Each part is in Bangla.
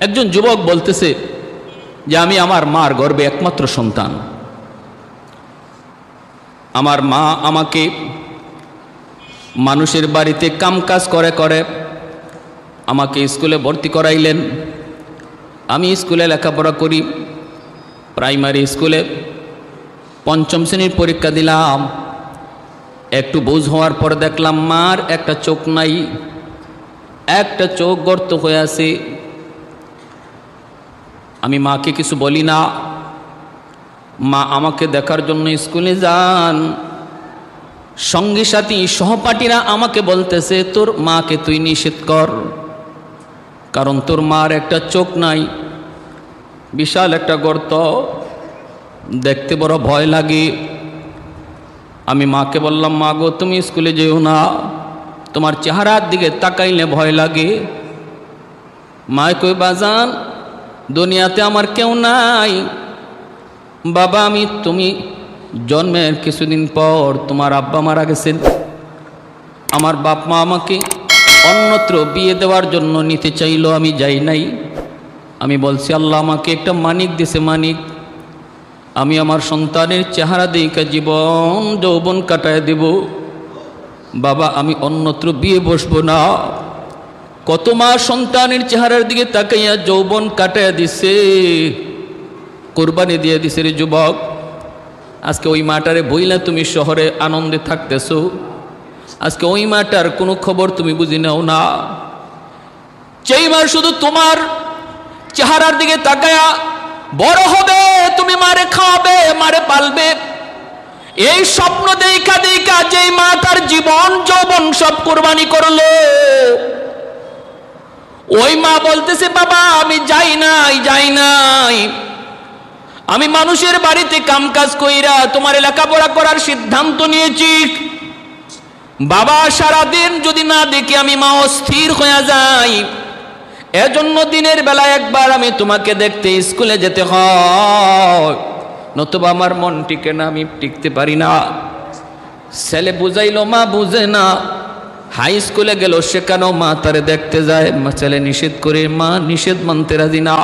একজন যুবক বলতেছে যে আমি আমার মার গর্ভে একমাত্র সন্তান। আমার মা আমাকে মানুষের বাড়িতে কামকাজ করে করে আমাকে স্কুলে ভর্তি করাইলেন। আমি স্কুলে লেখাপড়া করি, প্রাইমারি স্কুলে পঞ্চম শ্রেণীর পরীক্ষা দিলাম। একটু বুঝ হওয়ার পর দেখলাম মার একটা চোখ নাই, একটা চোখ গর্ত হয়ে আছে। আমি মাকে কিছু বলি না। মা আমাকে দেখার জন্য স্কুলে যান। সঙ্গী সাথী সহপাঠীরা আমাকে বলতেছে তোর মাকে তুই নিষেধ কর, কারণ তোর মার একটা চোখ নাই, বিশাল একটা গর্ত, দেখতে বড় ভয় লাগে। আমি মাকে বললাম, মা গো তুমি স্কুলে যেও না, তোমার চেহারার দিকে তাকাইলে ভয় লাগে। মা কই বাজান দুনিয়াতে আমার কেউ নাই। বাবা তুমি জন্মের কিছুদিন পর তোমার আব্বা মারা গেছেন। আমার বাপ মা আমাকে অন্যত্র বিয়ে দেওয়ার জন্য নিতে চাইল, আমি যাই নাই। আমি বলছি আল্লাহ আমাকে একটা মানিক দিছে, মানিক আমি আমার সন্তানের চেহারা দেখে জীবন যৌবন কাটায় দেব। বাবা আমি অন্যত্র বিয়ে বসবো না। কত মা সন্তানের চেহারার দিকে তাকাইয়া যৌবন কাটায় দিছে, কোরবানি দিয়ে দিছে রে যুবক। আজকে ওই মাটারে বইলা তুমি শহরে আনন্দে থাকতেছো, আজকে ওই মাটার কোনো খবর তুমি বুঝি নাও না। যেই মা শুধু তোমার চেহারার দিকে তাকায়া বড় হবে, তুমি মারে খাওয়াবে, মারে পালবে, এই স্বপ্ন দেখা দেখা যেই মা তার জীবন যৌবন সব কোরবানি করলো, ওই মা বলতেছে বাবা আমি যাই নাই, আমি মানুষের বাড়িতে কামকাজ কইরা তোমার লেখাপড়া করার সিদ্ধান্ত নিয়েছি। বাবা সারাদিন যদি না দেখি আমি মা অস্থির হয়ে যাই, এজন্য দিনের বেলা একবার আমি তোমাকে দেখতে স্কুলে যেতে হয়, নতুবা আমার মন টিকে না, আমি টিকতে পারি না। ছেলে বুঝাইলো মা বুঝে না। হাই স্কুলে গেল, সেখানেও মা তারে দেখতে যায়, ছেলে নিষেধ করে, মা নিষেধ মানতে রাজি না।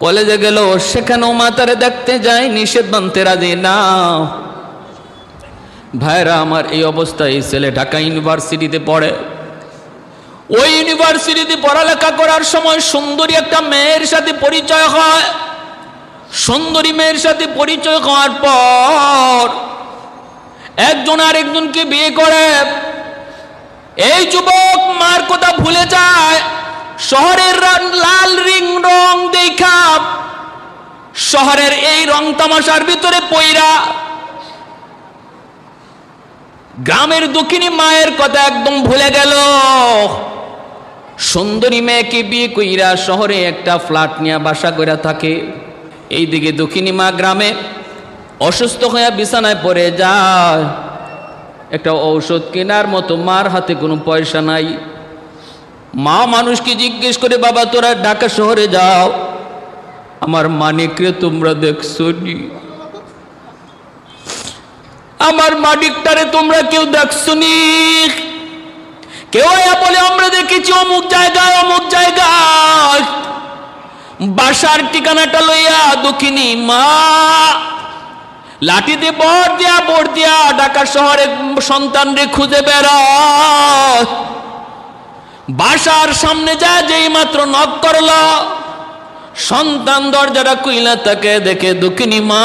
কলেজে গেল, সেখানেও মা তারে দেখতে যায়, নিষেধ মানতে রাজি না। ভাইরা আমার এই অবস্থায় এই ছেলে ঢাকা ইউনিভার্সিটিতে পড়ে। ওই ইউনিভার্সিটিতে পড়ালেখা করার সময় সুন্দরী একটা মেয়ের সাথে পরিচয় হয়। সুন্দরী মেয়ের সাথে পরিচয় হওয়ার পর একজন আরেকজনকে বিয়ে করে। এই যুবক মার কথা ভুলে যায়, শহরের লাল রং দেখা শহরের এই রং তামাশার ভিতরে পইরা গ্রামের দক্ষিণী মায়ের কথা একদম ভুলে গেল। সুন্দরী মেয়েকে বিয়ে কইরা শহরে একটা ফ্ল্যাট নিয়ে বাসা করে থাকে। এইদিকে দক্ষিণী মা গ্রামে অসুস্থ হয়ে বিছানায় পড়ে যায়। একটা ঔষধ কেনার মতো মার হাতে কোনো পয়সা নাই। মা মানুষকে জিজ্ঞেস করে বাবা তোরা ঢাকা শহরে যাও, আমার মানিকরে তোমরা দেখছো নি? আমার মানিকটারে তোমরা কেউ দেখছো নি? কেউ বলে আমরা দেখেছি অমুক জায়গায় অমুক জায়গায়। বাসার ঠিকানাটা লইয়া দক্ষিণী মা লাঠিতে বর দিয়া ঢাকা শহরে সন্তানরে খুঁজে বেড়ায়। বাসার সামনে যা যেই মাত্র নক করল, সন্তান দরজাটা খুইলা তাকে দেখে দক্ষিণী মা।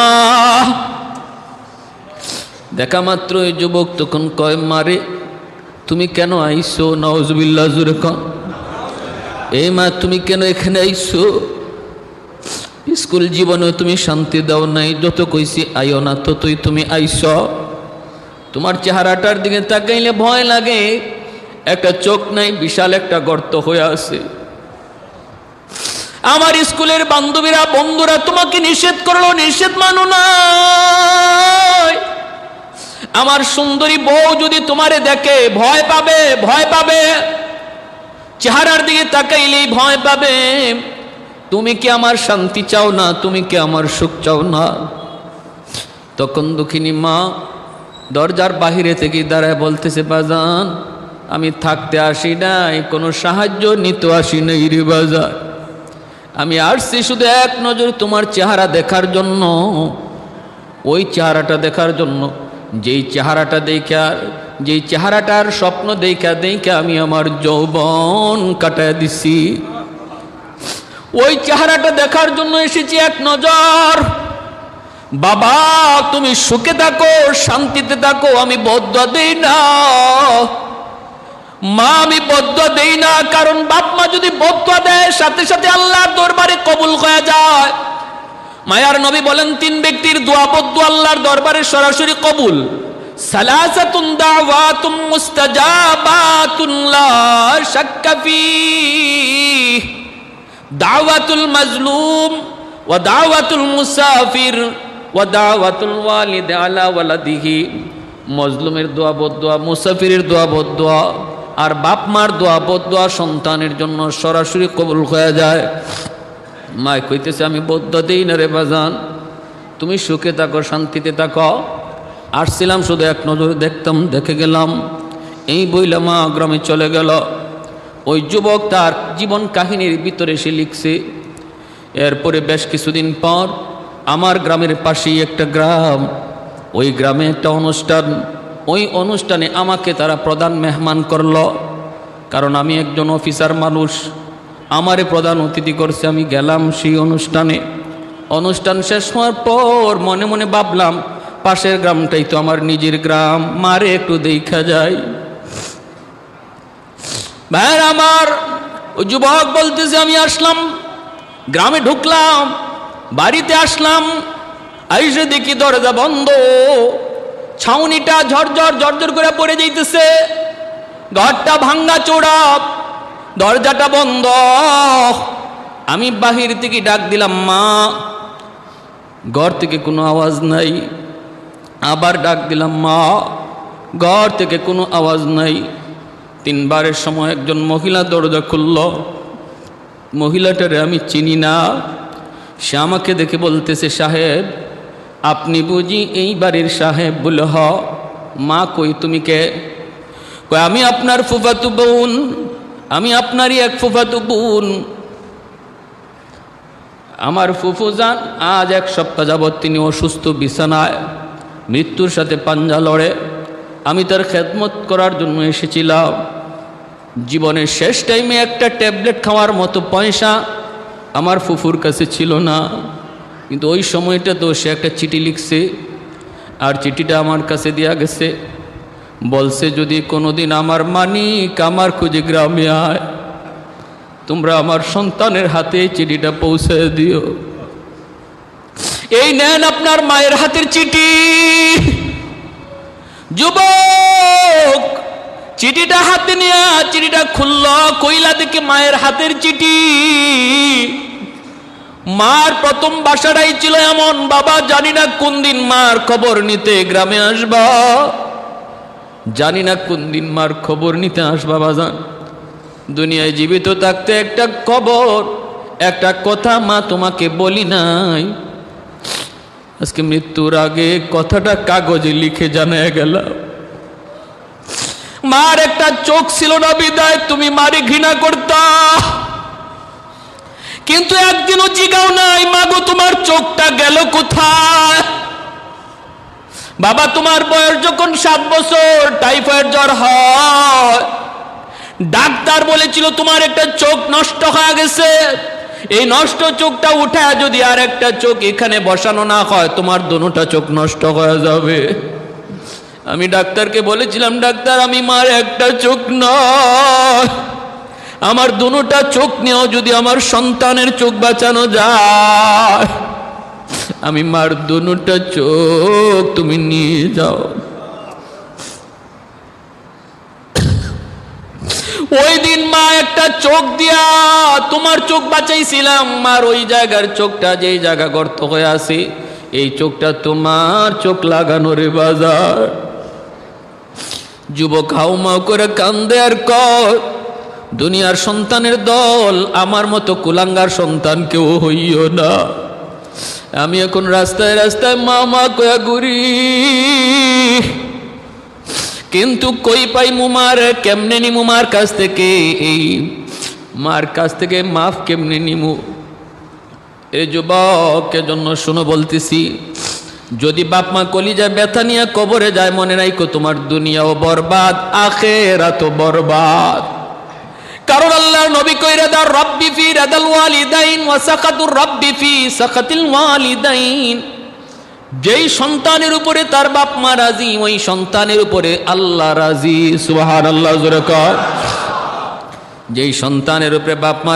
দেখা মাত্র এই যুবক তখন কয় মারে তুমি কেন আইছো? নাউজুবিল্লাহ জুরে কন। এই মা তুমি কেন এখানে আইছো? স্কুল জীবনে তুমি শান্তি দাও নাই, যত কইছি আইও না ততই তুমি আইছ। তোমার চেহারাটার দিকে তাকাইলে ভয় লাগে, একটা চোখ নাই, বিশাল একটা গর্ত হয়ে আছে। আমার স্কুলের বান্ধবীরা বন্ধুরা তোমাকে নিষেধ করলো, নিষেধ মানো না। আমার সুন্দরী বউ যদি তোমারে দেখে ভয় পাবে, চেহারার দিকে তাকাইলেই ভয় পাবে। তুমি কি আমার শান্তি চাও না? তুমি কি আমার সুখ চাও না? তখন দুঃখিনী মা দরজার বাহিরে থেকে দাঁড়ায় বলতেছে বাজান আমি থাকতে আসি নাই, কোনো সাহায্য নিতে আসি নাই রে বাজার। আমি আসছি শুধু এক নজর তোমার চেহারা দেখার জন্য, ওই চেহারাটা দেখার জন্য, যেই চেহারাটার স্বপ্ন দেখা আমি আমার যৌবন কাটায় দিছি। ওই চেহারাটা দেখার জন্য এসেছি এক নজর। বাবা তুমি সুখে থাকো, শান্তিতে থাকো, আমি বদদুয়া দেই না। মা আমি বদদুয়া দেই না, কারণ বাপ মা যদি বদদুয়া দেয় সাথে সাথে আল্লাহর দরবারে কবুল হয়ে যায়। মায়ার নবী বলেন 3 ব্যক্তির দোয়া বদদুয়া আল্লাহর দরবারে সরাসরি কবুল। সালাসাতুন দাওয়াতুম মুস্তাজাবাতুন লা শাক্কা ফীহ, দাওয়াতুল মাজলুম ওয়া দাওয়াতুল মুসাফির ওয়া দাওয়াতুল ওয়ালিদ আলা ওয়ালাদিহি। মজলুমের দোয়া বদদুয়া, মুসাফিরের দোয়া বদদুয়া, আর বাপ মার দোয়া বদদুয়া সন্তানের জন্য সরাসরি কবুল হয়ে যায়। মা কইতেছে আমি বদদুয়া দেই না রে বাজান, তুমি সুখে থাকো, শান্তিতে থাকো। আসছিলাম শুধু এক নজর দেখতাম, দেখে গেলাম। এই বইলা মা গ্রামে চলে গেল। ওই যুবক তার জীবন কাহিনীর ভিতরে সে লিখছে। এরপরে বেশ কিছুদিন পর আমার গ্রামের পাশেই একটা গ্রাম, ওই গ্রামে একটা অনুষ্ঠান। ওই অনুষ্ঠানে আমাকে তারা প্রধান মেহমান করল, কারণ আমি একজন অফিসার মানুষ। আমারে প্রধান অতিথি করছে, আমি গেলাম সেই অনুষ্ঠানে। অনুষ্ঠান শেষ হওয়ার পর মনে মনে ভাবলাম পাশের গ্রামটাই তো আমার নিজের গ্রাম, মারে একটু দেখা যায়। ভাইয়ের আমার, ওই যুবক বলতেছে আমি আসলাম, গ্রামে ঢুকলাম, বাড়িতে আসলাম, আইসে দেখি দরজা বন্ধ, ছাউনিটা ঝরঝর করে পড়ে যাইতেছে, ঘরটা ভাঙ্গা চোরা, দরজাটা বন্ধ। আমি বাহির থেকে ডাক দিলাম মা, ঘর থেকে কোনো আওয়াজ নাই। আবার ডাক দিলাম মা, ঘর থেকে কোনো আওয়াজ নাই। 3 বারের সময় একজন মহিলা দরজা খুলল। মহিলাটারে আমি চিনি না। সে আমাকে দেখে বলতেছে সাহেব, আপনি বুঝি এই বাড়ির সাহেব? বলে হ। মা কই তুমি কে? কই আমি আপনার ফুফাতু বোন, আমি আপনারই এক ফুফাতু বোন। আমার ফুফু যান আজ 1 সপ্তাহ যাবৎ তিনি অসুস্থ, বিছানায়, মৃত্যুর সাথে পাঞ্জা লড়ে। আমি তার খেদমত করার জন্য এসেছিলাম। জীবনের শেষ টাইমে একটা ট্যাবলেট খাওয়ার মতো পয়সা আমার ফুফুর কাছে ছিল না, কিন্তু ওই সময়টা তো সে একটা চিঠি লিখছে, আর চিঠিটা আমার কাছে দেয়া গেছে। বলছে যদি কোনোদিন আমার মানিক আমার খুঁজে গ্রামে আয়, তোমরা আমার সন্তানের হাতে চিঠিটা পৌঁছে দিও। এই নেন আপনার মায়ের হাতের চিঠি। যুবক চিঠিটা হাতে নিয়ে চিঠিটা খুলল, কইলা দেখে মায়ের হাতের চিঠি। মার প্রথম বাসাটাই ছিল এমন, বাবা জানি না কোন দিন মার খবর নিতে গ্রামে আসবা, জানি না কোন দিন মার খবর নিতে আসবা বাজান। দুনিয়ায় জীবিত থাকতে একটা খবর, একটা কথা মা তোমাকে বলি নাই, আজকে মৃত্যুর আগে কথাটা কাগজে লিখে জানা গেল। মার একটা চোখ ছিল না বিদায় তুমি মারে ঘৃণা করতা, কিন্তু একদিনও জিগাও নাই মাগো তোমার চোখটা গেল কোথায়। বাবা তোমার বয়স যখন 7 বছর টাইফয়েড জ্বর হয়, ডাক্তার বলেছিল তোমার একটা চোখ নষ্ট হয়ে গেছে, এই নষ্ট চোখটা উঠায় যদি আর একটা চোখ এখানে বসানো না হয় তোমার দুটো চোখ নষ্ট হয়ে যাবে। আমি ডাক্তারকে বলেছিলাম ডাক্তার আমি মার একটা চোখ নয়, আমার দুটো চোখ নিয়েও যদি আমার সন্তানের চোখ বাঁচানো যায়, আমি মার দুটো চোখ তুমি নিয়ে যাও। ওই দিন মা একটা চোখ দিয়া তোমার চোখ বাঁচাইছিলাম, মার ওই জায়গার চোখটা যেই জায়গা গর্ত হয়ে আছে এই চোখটা তোমার চোখ লাগানো রে বাজার। যুবক হাউমাউ করে কান্দে আর কর দুনিয়ার সন্তানের দল আমার মতো কুলাঙ্গার সন্তান কেউ হইও না। আমি এখন রাস্তায় রাস্তায় মা মা কয়া ঘুরি, কিন্তু কই পাই মুমার কেমনে নিমু মার কাছ থেকে, এই মার কাছ থেকে মাফ কেমনে নিমু। এই যুবকের জন্য শুনো বলতেছি, যদি বাপ মা কলিজায় ব্যথা নিয়ে কবরে যায়, মনে রাখো তোমার দুনিয়াও বরবাদ, আখিরাতও বরবাদ। কারণ আল্লাহর নবী কইরা দাও, রব্বি ফি রাদাল ওয়ালিদাইন ওয়া সাকাতুর রব্বি ফি সাকাতিল ওয়ালিদাইন। যেই সন্তানের উপরে তার বাপ মা রাজি, ওই সন্তানের উপরে আল্লাহ রাজি। সুবহানাল্লাহ, জোরে কর। যেই সন্তানের উপরে বাপ মা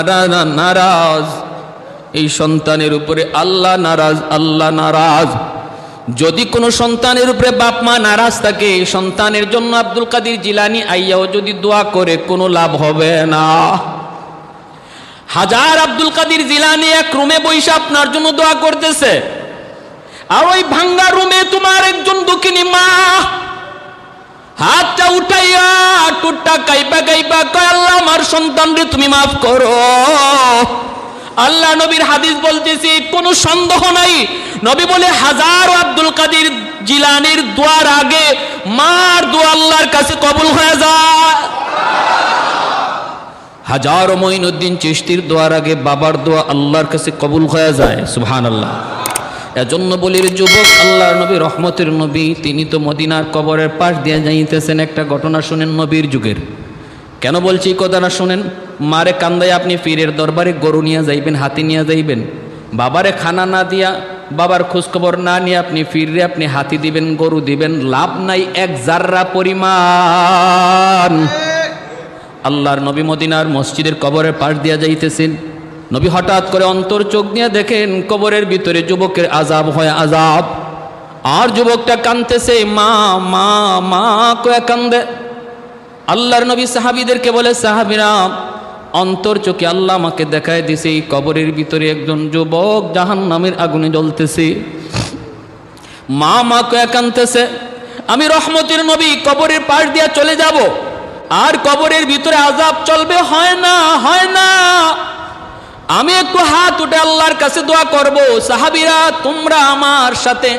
নারাজ, এই সন্তানের উপরে আল্লাহ নারাজ, আল্লাহ নারাজ। যদি কোনো সন্তানের উপরে বাপ মা নারাজ থাকে, সন্তানের জন্য আব্দুল কাদের জিলানী আইয়াও যদি দোয়া করে, কোনো লাভ হবে না। হাজার আব্দুল কাদের জিলানী এক রুমে বসে আপনার জন্য দোয়া করতেছে, আর ওই ভাঙ্গা রুমে তোমার একজন দুঃখিনী মা হাতটা উঠাইয়া টুটটা কাইপা কাইপা কয়, আল্লাহ আমার সন্তানরে তুমি মাফ করো। আল্লাহ নবীর হাদিস বলতেছি, কোনো সন্দেহ নাই। নবী বলে, হাজার আব্দুল কাদের জিলানীর দোয়ার আগে মার দোয়া আল্লাহর কাছে কবুল হয়ে যায়। হাজার মঈনুদ্দিন চিশতির দোয়ার আগে বাবার দোয়া আল্লাহর কাছে কবুল হয়ে যায়। সুবহানাল্লাহ। এজন্য বলি যুবক, আল্লাহর নবী রহমতের নবী, তিনি তো মদিনার কবরের পাশ দিয়ে যাইতেছেন। একটা ঘটনা শুনেন নবীর যুগের। কেন বলছি এই কথাটা শুনেন। মারে কান্দায় আপনি পীরের দরবারে গরু নিয়ে যাইবেন, হাতি নিয়ে যাইবেন, বাবারে খানা না দিয়া, বাবার খোঁজখবর না নিয়ে আপনি পীররে আপনি হাতি দিবেন, গরু দিবেন, লাভ নাই এক জাররা পরিমাণ। আল্লাহর নবী মদিনার মসজিদের কবরের পাশ দিয়া যাইতেছেন। নবী হঠাৎ করে অন্তর চোখ দিয়ে দেখেন কবরের ভিতরে যুবকের আযাব হয় আযাব। আর যুবকটা কাঁদতেছে, মা মা মা কয়ে কান্দে। আল্লাহর নবী সাহাবীদেরকে বলে, সাহাবীরা অন্তর চোখে আল্লাহ আমাকে দেখায় দিছে, এই কবরের ভিতরে একজন যুবক জাহান্নামের আগুনে জ্বলতেছে। মা মা কয়ে কাঁদতেছে। আমি রহমতের নবী কবরের পাশ দিয়া চলে যাব, আর কবরের ভিতরে আযাব চলবে, হয় না হয় না। আমি একটু হাত উঠে আল্লাহর কাছে দোয়া করব। সাহাবীরা তোমরা আমার সাথে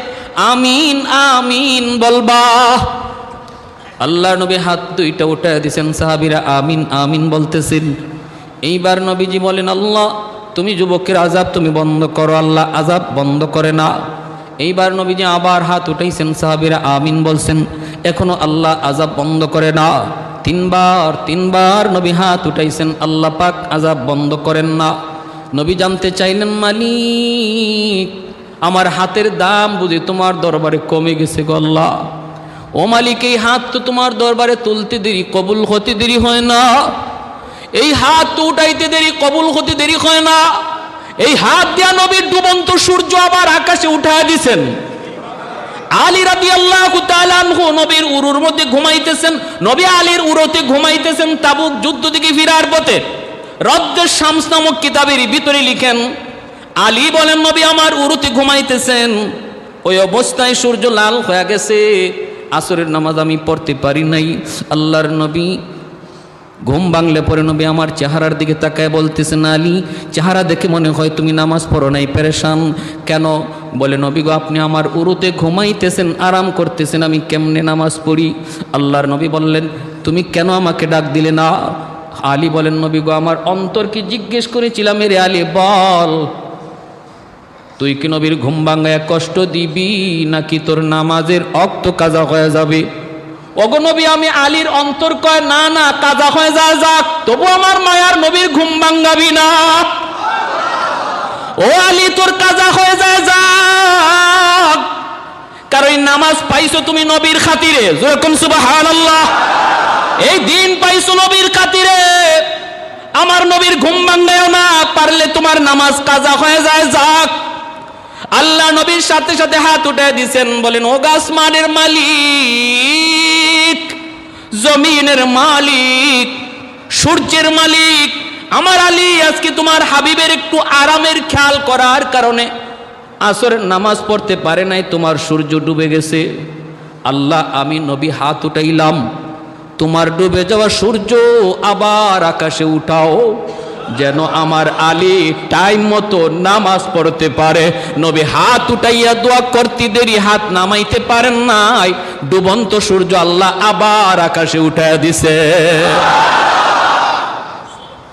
আমিন আমিন বলবা। আল্লাহ নবী হাত দুইটা উঠায় দিয়েছেন, সাহাবীরা আমিন আমিন বলতেছেন। এইবার নবীজি বলেন, আল্লাহ তুমি যুবকের আযাব তুমি বন্ধ করো। আল্লাহ আযাব বন্ধ করে না। এইবার নবীজি আবার হাত উঠাইছেন, সাহাবীরা আমিন বলছেন, এখনো আল্লাহ আযাব বন্ধ করে না। তিনবার নবী হাত উঠাইছেন, আল্লাহ পাক আযাব বন্ধ করেন না। নবী জানতে চাইলেন, মালিক আমার হাতের দাম বুঝি তোমার দরবারে কমে গেছে গো আল্লাহ। ও মালিক, এই হাত তো তোমার দরবারে তুলতে দেরি, কবুল হতে দেরি হয় না। এই হাত তো উঠাইতে দেরি, কবুল হতে দেরি হয় না। এই হাত দিয়া নবীর ডুবন্ত সূর্য আবার আকাশে উঠায় দিছেন। আলী রাদিয়াল্লাহু তাআলা আনহু নবীর উরুর মধ্যে ঘুমাইতেছেন। নবী আলীর উরুতে ঘুমাইতেছেন। তাবুক যুদ্ধ থেকে ফিরার পথে রদ্দে শামস নামক কিতাবের ভিতরে লিখেন, আলী বলেন, নবী আমার উরুতে ঘুমাইতেছেন, ওই অবস্থায় সূর্য লাল হয়ে গেছে। আসরের নামাজ আমি পড়তে পারি নাই। আল্লাহর নবী ঘুম ভাঙলে পরে নবী আমার চেহারার দিকে তাকায় বলতেছেন, আলী চেহারা দেখে মনে হয় তুমি নামাজ পড়ো নাই, পেরেশান কেন? বলে, নবী গো আপনি আমার উরুতে ঘুমাইতেছেন, আরাম করতেছেন, আমি কেমনে নামাজ পড়ি? আল্লাহর নবী বললেন, তুমি কেন আমাকে ডাক দিলে না? আলী বলেন, নবী গো আমার অন্তরকে জিজ্ঞেস করেছিলাম, রে আলী বল, তুই কি নবীর ঘুম ভাঙায় কষ্ট দিবি নাকি তোর নামাজের অক্ত কাজা হয়ে যাবে? ওগো নবী আমি আলীর অন্তর কয়, না না কাজা হয়ে যায় যাক, তবু আমার মায়ার নবীর ঘুম ভাঙাবি না। ও আলী তোর কাজা হয়ে যায় যাক, কারণ নামাজ পাইছো তুমি নবীর খাতিরে। যেরকম সুবহানাল্লাহ, এই দিন পাইছো নবীর খাতিরে। আমার নবীর ঘুম ভাঙায়ও না, পারলে তোমার নামাজ কাজা হয়ে যায় যাক। আল্লাহ নবীর সাথে সাথে হাত উঠে দিছেন, বলেন, ও আসমানের মালিক, জমিনের মালিক, সূর্যের মালিক, আমার আলী আজকে তোমার হাবিবের একটু আরামের খেয়াল করার কারণে আসরের নামাজ পড়তে পারে নাই, তোমার সূর্য ডুবে গেছে। আল্লাহ আমি নবী হাত উঠাইলাম, তোমার ডুবে যাওয়া সূর্য আবার আকাশে উঠাও, যেন আমার আলী টাইম মতো নামাজ পড়তে পারে। নবী হাত উঠাইয়া দোয়া করতে দেরি হাত নামাইতে পারেন নাই, ডুবন্ত সূর্য আল্লাহ আবার আকাশে উঠাইয়া দিছে।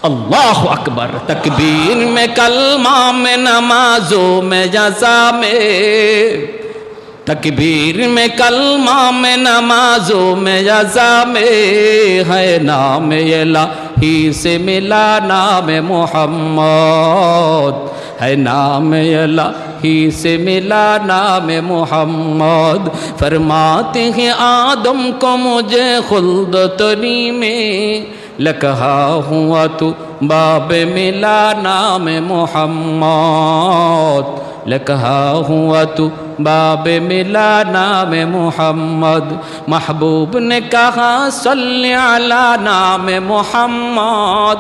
अल्लाहु अकबर। तकबीर में कलमा में नमाजों में जज़ा में, तकबीर में कलमा में नमाजों में जज़ा में, है नाम इलाही से मिला नाम मोहम्मद, है नाम इलाही से मिला नाम मोहम्मद। फरमाते हैं आदम को मुझे खुल्द तरी में, लकहा हुआ तू बाब मिला नाम मोहम्मद, लकहा हुआ तू बाब मिला नाम मोहम्मद। महबूब ने कहा सल्ले अला नाम मोहम्मद,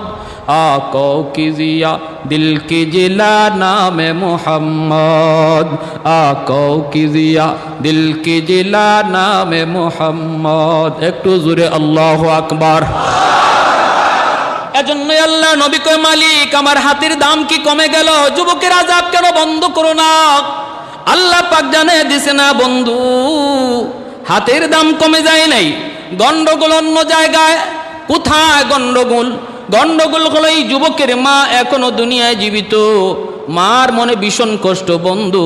आका की जिया दिल की जिला नाम मोहम्मद, आका की जिया दिल की जिला नाम मोहम्मद। একটু জোরে আল্লাহু আকবার। এজন্যই আল্লাহ নবী কয় মালিক আমার হাতের দাম কি কমে গেল, যুবকের আযাব কেন বন্ধ করো না? আল্লাহ পাক জানিয়ে দিছে না বন্ধু, হাতের দাম কমে যায় নাই, গন্ডগোল অন্য জায়গায়। কোথায় গন্ডগোল? গন্ডগোল হলো এই যুবকের মা এখনো দুনিয়ায় জীবিত, মার মনে ভীষণ কষ্ট বন্ধু।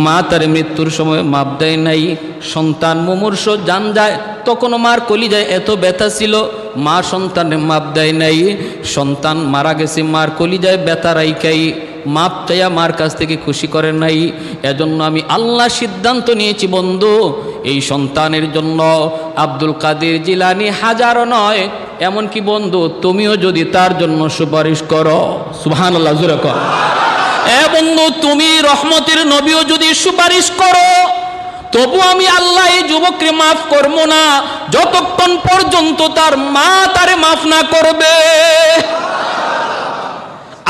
মা তার মৃত্যুর সময় মাপ দেয় নাই, সন্তান মুমূর্ষ জান যায়, তখনও মার কলিজায় এত ব্যথা ছিল, মা সন্তানের মাপ দেয় নাই। সন্তান মারা গেছে, মার কলিজায় ব্যথা রাইকাই মাপ চাইয়া মার কাছ থেকে খুশি করে নাই। এজন্য আমি আল্লাহ সিদ্ধান্ত নিয়েছি বন্ধু, এই সন্তানের জন্য আব্দুল কাদের জিলানী হাজারো নয়, এমনকি বন্ধু তুমিও যদি তার জন্য সুপারিশ করো, সুবহানাল্লাহ জোরে কর। এ বন্ধু তুমি রহমতের নবীও যদি সুপারিশ করো, তবু আমি আল্লাহ এই যুবককে মাফ করবো না যতক্ষণ পর্যন্ত তার মা তারে মাফ না করবে।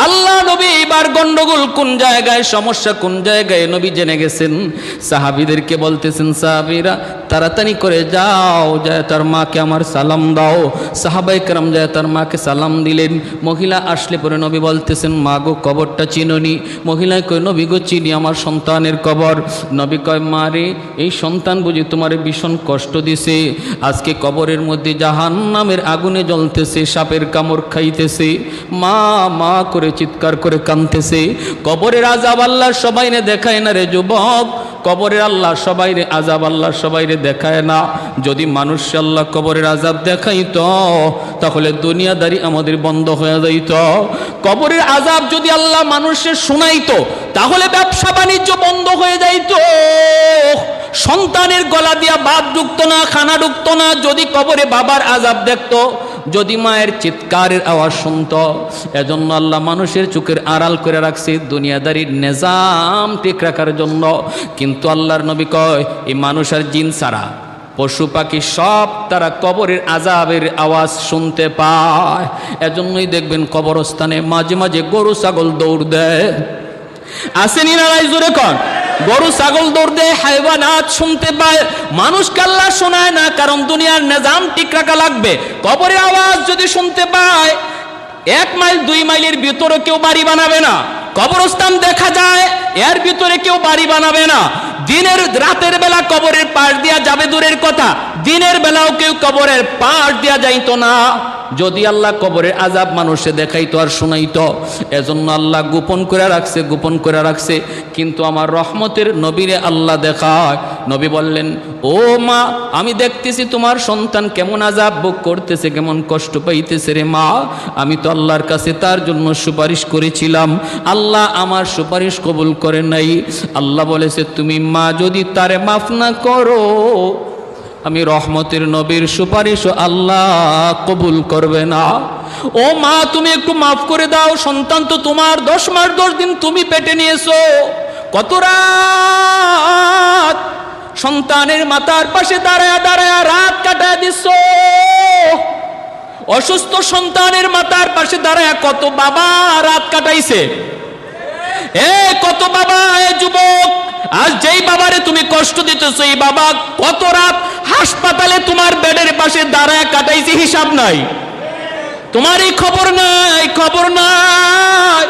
আল্লাহ নবী এবার গন্ডগোল কোন জায়গায়, সমস্যা কোন জায়গায় নবী জেনে গেছেন। সাহাবীদেরকে বলতেছেন সাহাবীরা তাড়াতাড়ি করে যাও, যায় তার মাকে আমার সালাম দাও। সাহাবায়ে কেরাম যায় তার মাকে সালাম দিলেন। মহিলা আসলে পরে নবী বলতেছেন মা গো কবরটা চিনোনি? মহিলা কয় নবী গো চিনি, আমার সন্তানের কবর। নবী কয় মা রে এই সন্তান বুঝি তোমার ভীষণ কষ্ট দিছে, আজকে কবরের মধ্যে জাহান্নামের আগুনে জ্বলতেছে, সাপের কামড় খাইতেছে, মা মা করে চিৎকার করে কাঁদতেছে। কবরের আযাব আল্লাহ সবাইরে দেখায় না রে যুবক, কবরের আল্লাহ সবাইরে আযাব আল্লাহ সবাইরে দেখায় না। যদি মানুষ আল্লাহ কবরের আযাব দেখাইতো তাহলে দুনিয়াদারি আমাদের বন্ধ হয়ে যাইত। কবরের আযাব যদি আল্লাহ মানুষের শোনাইতো তাহলে ব্যবসা বাণিজ্য বন্ধ হয়ে যাইত, সন্তানের গলা দিয়া ভাত ঢুকতো না, খানা ঢুকতো না। যদি কবরে বাবার আযাব দেখতো, যদি মায়ের চিৎকারের আওয়াজ শুনতো। এজন্য আল্লাহ মানুষের চোখের আড়াল করে রাখছে দুনিয়াদারির নিজাম ঠিক রাখার জন্য। কিন্তু আল্লাহর নবী কয় এই মানুষ আর জিন ছাড়া পশু পাখি সব তারা কবরের আযাবের আওয়াজ শুনতে পায়। এজন্যই দেখবেন কবরস্থানে মাঝে মাঝে গরু ছাগল দৌড় দেয়, আসেনি না নাই জোরে কর? গরু ছাগল দৌড় দেয়, হায়ওয়ানাত শুনতে পায়, মানুষকে আল্লাহ শোনায় না, কারণ দুনিয়ার নিজাম ঠিক রাখা লাগবে। কবরের আওয়াজ যদি শুনতে পায় 1 মাইল 2 মাইলের ভিতরে কেউ বাড়ি বানাবে না। কবরস্থান দেখা যায় এর ভিতরে কেউ বাড়ি বানাবে না। দিনের রাতের বেলা কবরের পাশ দিয়া যাবে দূরের কথা, দিনের বেলাও কেউ কবরের পাশ দিয়া যাইতো না। যদি আল্লাহ কবরের আযাব মানুষে দেখাইতো আর শোনাইতো। এজন্য আল্লাহ গোপন করে রাখছে, গোপন করে রাখছে। কিন্তু আমার রহমতের নবীরে আল্লাহ দেখায়। নবী বললেন ও মা আমি দেখতেছি তোমার সন্তান কেমন আযাব ভোগ করতেছে, কেমন কষ্ট পাইতেছে রে মা। আমি তো আল্লাহর কাছে তার জন্য সুপারিশ করেছিলাম, আল্লাহ আমার সুপারিশ কবুল করে নাই। আল্লাহ বলেছে তুমি মা যদি তারে মাফ না করো, আমি রহমতের নবীর সুপারিশ আল্লাহ কবুল করবে না। ও মা তুমি একটু মাফ করে দাও, সন্তান তো তোমার 10 মাস 10 দিন তুমি পেটে নিয়েছো, কত রাত সন্তানের মাথার পাশে দাঁড়ায় দাঁড়ায় রাত কাটায় দিচ্ছ। অসুস্থ সন্তানের মাথার পাশে দাঁড়ায় কত বাবা রাত কাটাইছে। কত বাবা, যুবক আজ যেই বাবারে তুমি কষ্ট দিতেছো এই বাবা কত রাত হাসপাতালে তোমার বেডের পাশে দাঁড়ায় কাটাইছে, হিসাব নাই। তোমার এই খবর নাই, খবর নাই।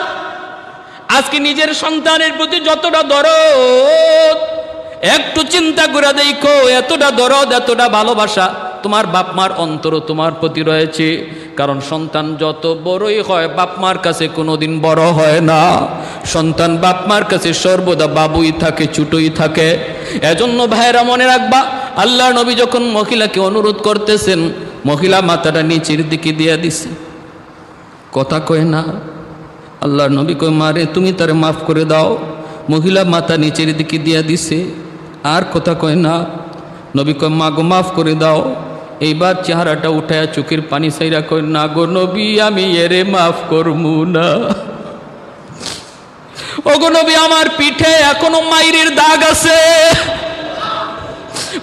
আজকে নিজের সন্তানের প্রতি যতটা দরদ, একটু চিন্তা করে দেখো, এতটা দরদ এতটা ভালোবাসা তোমার বাপ মার অন্তরও তোমার প্রতি রয়েছে। কারণ সন্তান যত বড়ই হয় বাপ মার কাছে কোনোদিন বড় হয় না। সন্তান বাপ মার কাছে সর্বদা বাবুই থাকে, ছোটই থাকে। এজন্য ভাইয়েরা মনে রাখবা, আল্লাহ নবী যখন মহিলাকে অনুরোধ করতেছেন, মহিলা মাথাটা নিচের দিকে দিয়ে দিছে, কথা কয় না। আল্লাহর নবী কয়, মারে তুমি তারে মাফ করে দাও। মহিলা মাথা নিচের দিকে দিয়ে দিছে, আর কথা কয় না। নবী কয়, মা গো মাফ করে দাও। এইবার চেহারাটা উঠায়া চোখের পানি সাইরা কয়, না গো নবী, আমি এরে মাফ করবো না। ও গো নবী, আমার পিঠে এখনো মাইরের দাগ আছে।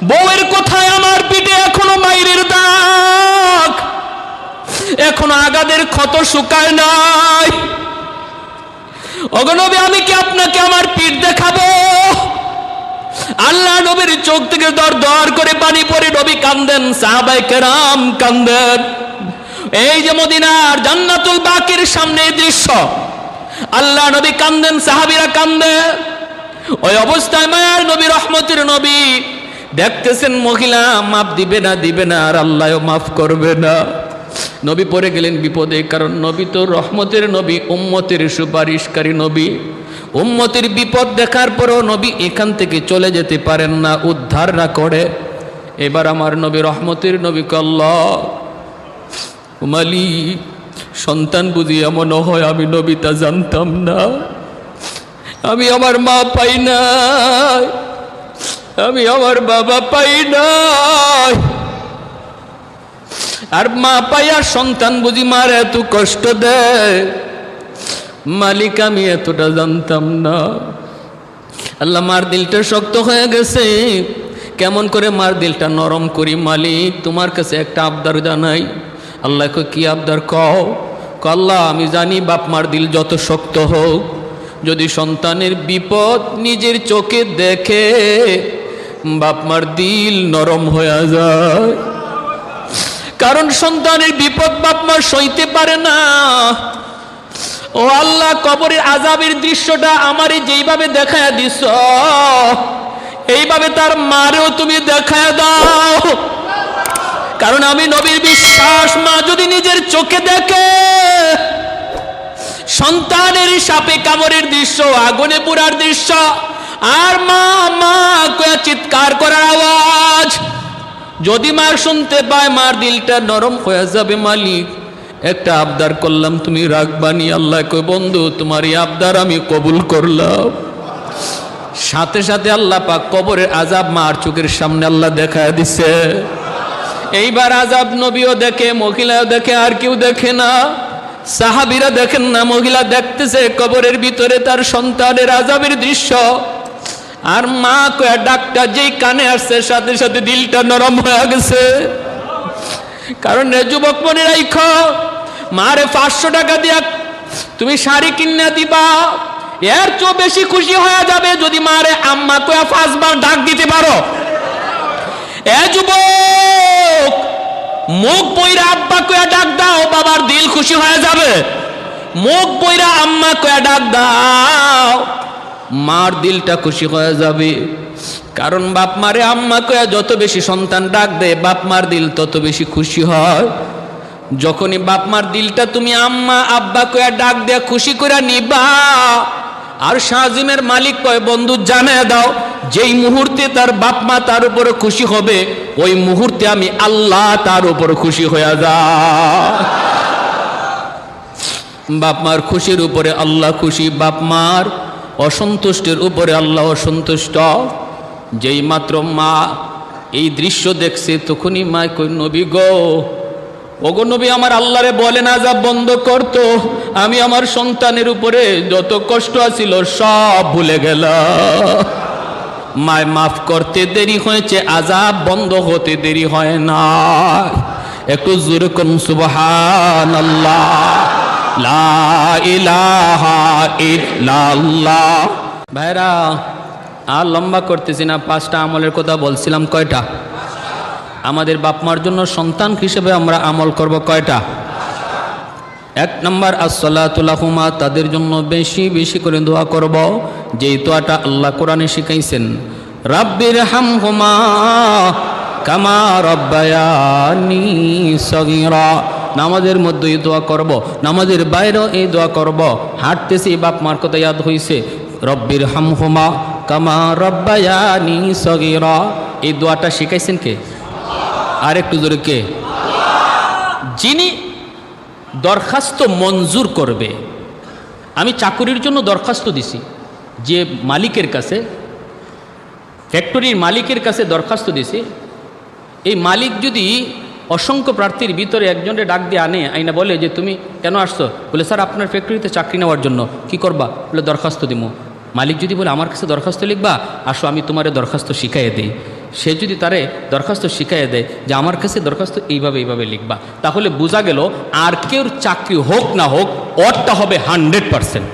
বউয়ের কোথায় আমার পিঠে এখনো মাইরের দাগ, এখনো আগাদের ক্ষত শুকায় নাই। ও গো নবী, আমি কি আপনাকে আমার পিঠ দেখাবো? আল্লাহ নবীর চোখ থেকে দর দর করে পানি পড়ে নবী কান্দেন, সাহাবায়ে কেরাম কান্দেন। এই যে মদিনার জান্নাতুল বাকির সামনে দৃশ্য, আল্লাহ নবী কান্দেন, সাহাবীরা কান্দে। ওই অবস্থায় মায়ার নবী, রহমতের নবী দেখতেছেন মহিলা মাফ দিবে না, দিবে না, আর আল্লাহও মাফ করবে না। নবী পড়ে গেলেন বিপদে, কারণ নবী তো রহমতের নবী, উম্মতের সুপারিশকারী নবী। উম্মতের বিপদ দেখার পরও নবী এখান থেকে চলে যেতে পারেন না, উদ্ধার না করে। এবার আমার নবী, রহমতের নবী, আল্লাহ মালিক, সন্তান বুঝি এমন হয়, আমি নবী তা জানতাম না। আমি আমার মা পাই নাই, আমি আমার বাবা পাই নাই, আর মা পাইয়া সন্তান বুঝি মার এত কষ্ট দেয়। মালিক, আমি এতটা জানতাম না। আল্লাহ, মার দিলটা শক্ত হয়ে গেছে, কেমন করে মার দিলটা নরম করি মালিক? তোমার কাছে একটা আবদার জানাই। আল্লাহ কয়, কি আবদার কও? আল্লাহ, আমি জানি বাপ মার দিল যত শক্ত হোক, যদি সন্তানের বিপদ নিজের চোখে দেখে বাপ মার দিল নরম হয়ে যায়। কারণ সন্তানের বিপদ বাপ মা সইতে পারে না। ও আল্লাহ, কবরের আযাবের দৃশ্যটা আমারে যেইভাবে দেখায়া দিছ, এইভাবে তার মারেও তুমি দেখায়া দাও। কারণ আমি নবীর বিশ্বাস, মা যদি নিজের চোখে দেখে সন্তানের সাপে কামড়ের দৃশ্য, আগুনে পুরার দৃশ্য, আর মা মা কয়া চিৎকার করার আওয়াজ যদি মার শুনতে পায়, মার দিলটা নরম হয়ে যাবে। মালিক, একটা আবদার করলাম, তুমি রাখবানি? আল্লাহ কয়, বন্ধু, তোমার এই আবদার আমি কবুল করলাম। সাথে সাথে আল্লাহ পাক কবরের আযাব মার চোখের সামনে আল্লাহ দেখায় দিছে। এইবার আযাব নবীও দেখে, মহিলাও দেখে, আর কেউ দেখে না। সাহাবীরা দেখেন না, মহিলা দেখতেছে কবরের ভিতরে তার সন্তানের আযাবের দৃশ্য। আর মা কয়া ডাকটা যেই কানে আসছে, সাথে সাথে দিলটা নরম হয়ে গেছে। কারণ যুবক মনে রাখো, মারে 500 টাকা দিয়া তুমি শাড়ি কিনে দিবা, এর চেয়ে বেশি খুশি হয়ে যাবে যদি মারে আম্মা কয়া 5 বার ডাক দিতে পারো। এ যুবক, মুখ বইরা আব্বা কয়া ডাক দাও, বাবার দিল খুশি হয়ে যাবে। মুখ বইরা আম্মা কয়া ডাক দাও, মার দিলটা খুশি হয়ে যাবে। কারণ বাপ মারে আম্মা কয়া যত বেশি সন্তান ডাক দেয়, বাপ মার দিল তত বেশি খুশি হয়। যখনই বাপ মার দিলটা তুমি আম্মা আব্বা কয়া ডাক দেয়া খুশি করে নিবা, আর শাহজিমের মালিক কয়, বন্ধু জানায় দাও, যেই মুহূর্তে তার বাপ মা তার উপরে খুশি হবে, ওই মুহূর্তে আমি আল্লাহ তার উপর খুশি হয়ে যায়। বাপ মার খুশির উপরে আল্লাহ খুশি, বাপ মার অসন্তুষ্টের উপরে আল্লাহ অসন্তুষ্ট। যেই মাত্র মা এই দৃশ্য দেখছে, তখনই মা কই, নবী গো, ওগো নবী, আমার আল্লাহরে বলেন আযাব বন্ধ করতো, আমি আমার সন্তানের উপরে যত কষ্ট আছিল সব ভুলে গেলাম। মায় মাফ করতে দেরি হয়েছে, আযাব বন্ধ হতে দেরি হয় না। একটু জোরে কোন সুবহানাল্লাহ, লা ইলাহা ইল্লাল্লাহ। ভাইরা, আর লম্বা করতেছি না, 5টা আমলের কথা বলছিলাম। কয়টা? আমাদের বাপ মার জন্য সন্তান হিসেবে আমরা আমল করব কয়টা? 1 নম্বর, আসসালাতু লাহুমা, তাদের জন্য বেশি বেশি করে দোয়া করব, যেই দোয়াটা আল্লাহ কোরআনে শিখাইছেন, রাব্বির হামহুমা কামা রব্বায়ানি সগীরা। নামাজের মধ্যে এই দোয়া করব, নামাজের বাইরেও এই দোয়া করব। হাঁটতেছি বাপ মার কথা ইয়াদ হইছে, রব্বির হামহুমা কামা রব্বায়ানি সগীরা। এই দোয়াটা শিখাইছেন কে? আর একটু জোরে কে? যিনি দরখাস্ত মঞ্জুর করবে। আমি চাকুরির জন্য দরখাস্ত দিছি, যে মালিকের কাছে, ফ্যাক্টরির মালিকের কাছে দরখাস্ত দিছি। এই মালিক যদি অসংখ্য প্রার্থীর ভিতরে একজনের ডাক দিয়ে আইনা বলে যে তুমি কেন আসছো? বলে স্যার আপনার ফ্যাক্টরিতে চাকরি নেওয়ার জন্য। কি করবা? বলে দরখাস্ত দিমু। মালিক যদি বলে আমার কাছে দরখাস্ত লিখবা, আসো আমি তোমারে দরখাস্ত শিখাইয়ে দিই। সে যদি তারে দরখাস্ত শিখাইয়ে দেয় যে আমার কাছে দরখাস্ত এইভাবে এইভাবে লিখবা, তাহলে বোঝা গেল আর কেউ চাকরি হোক না হোক ওরটা হবে 100%,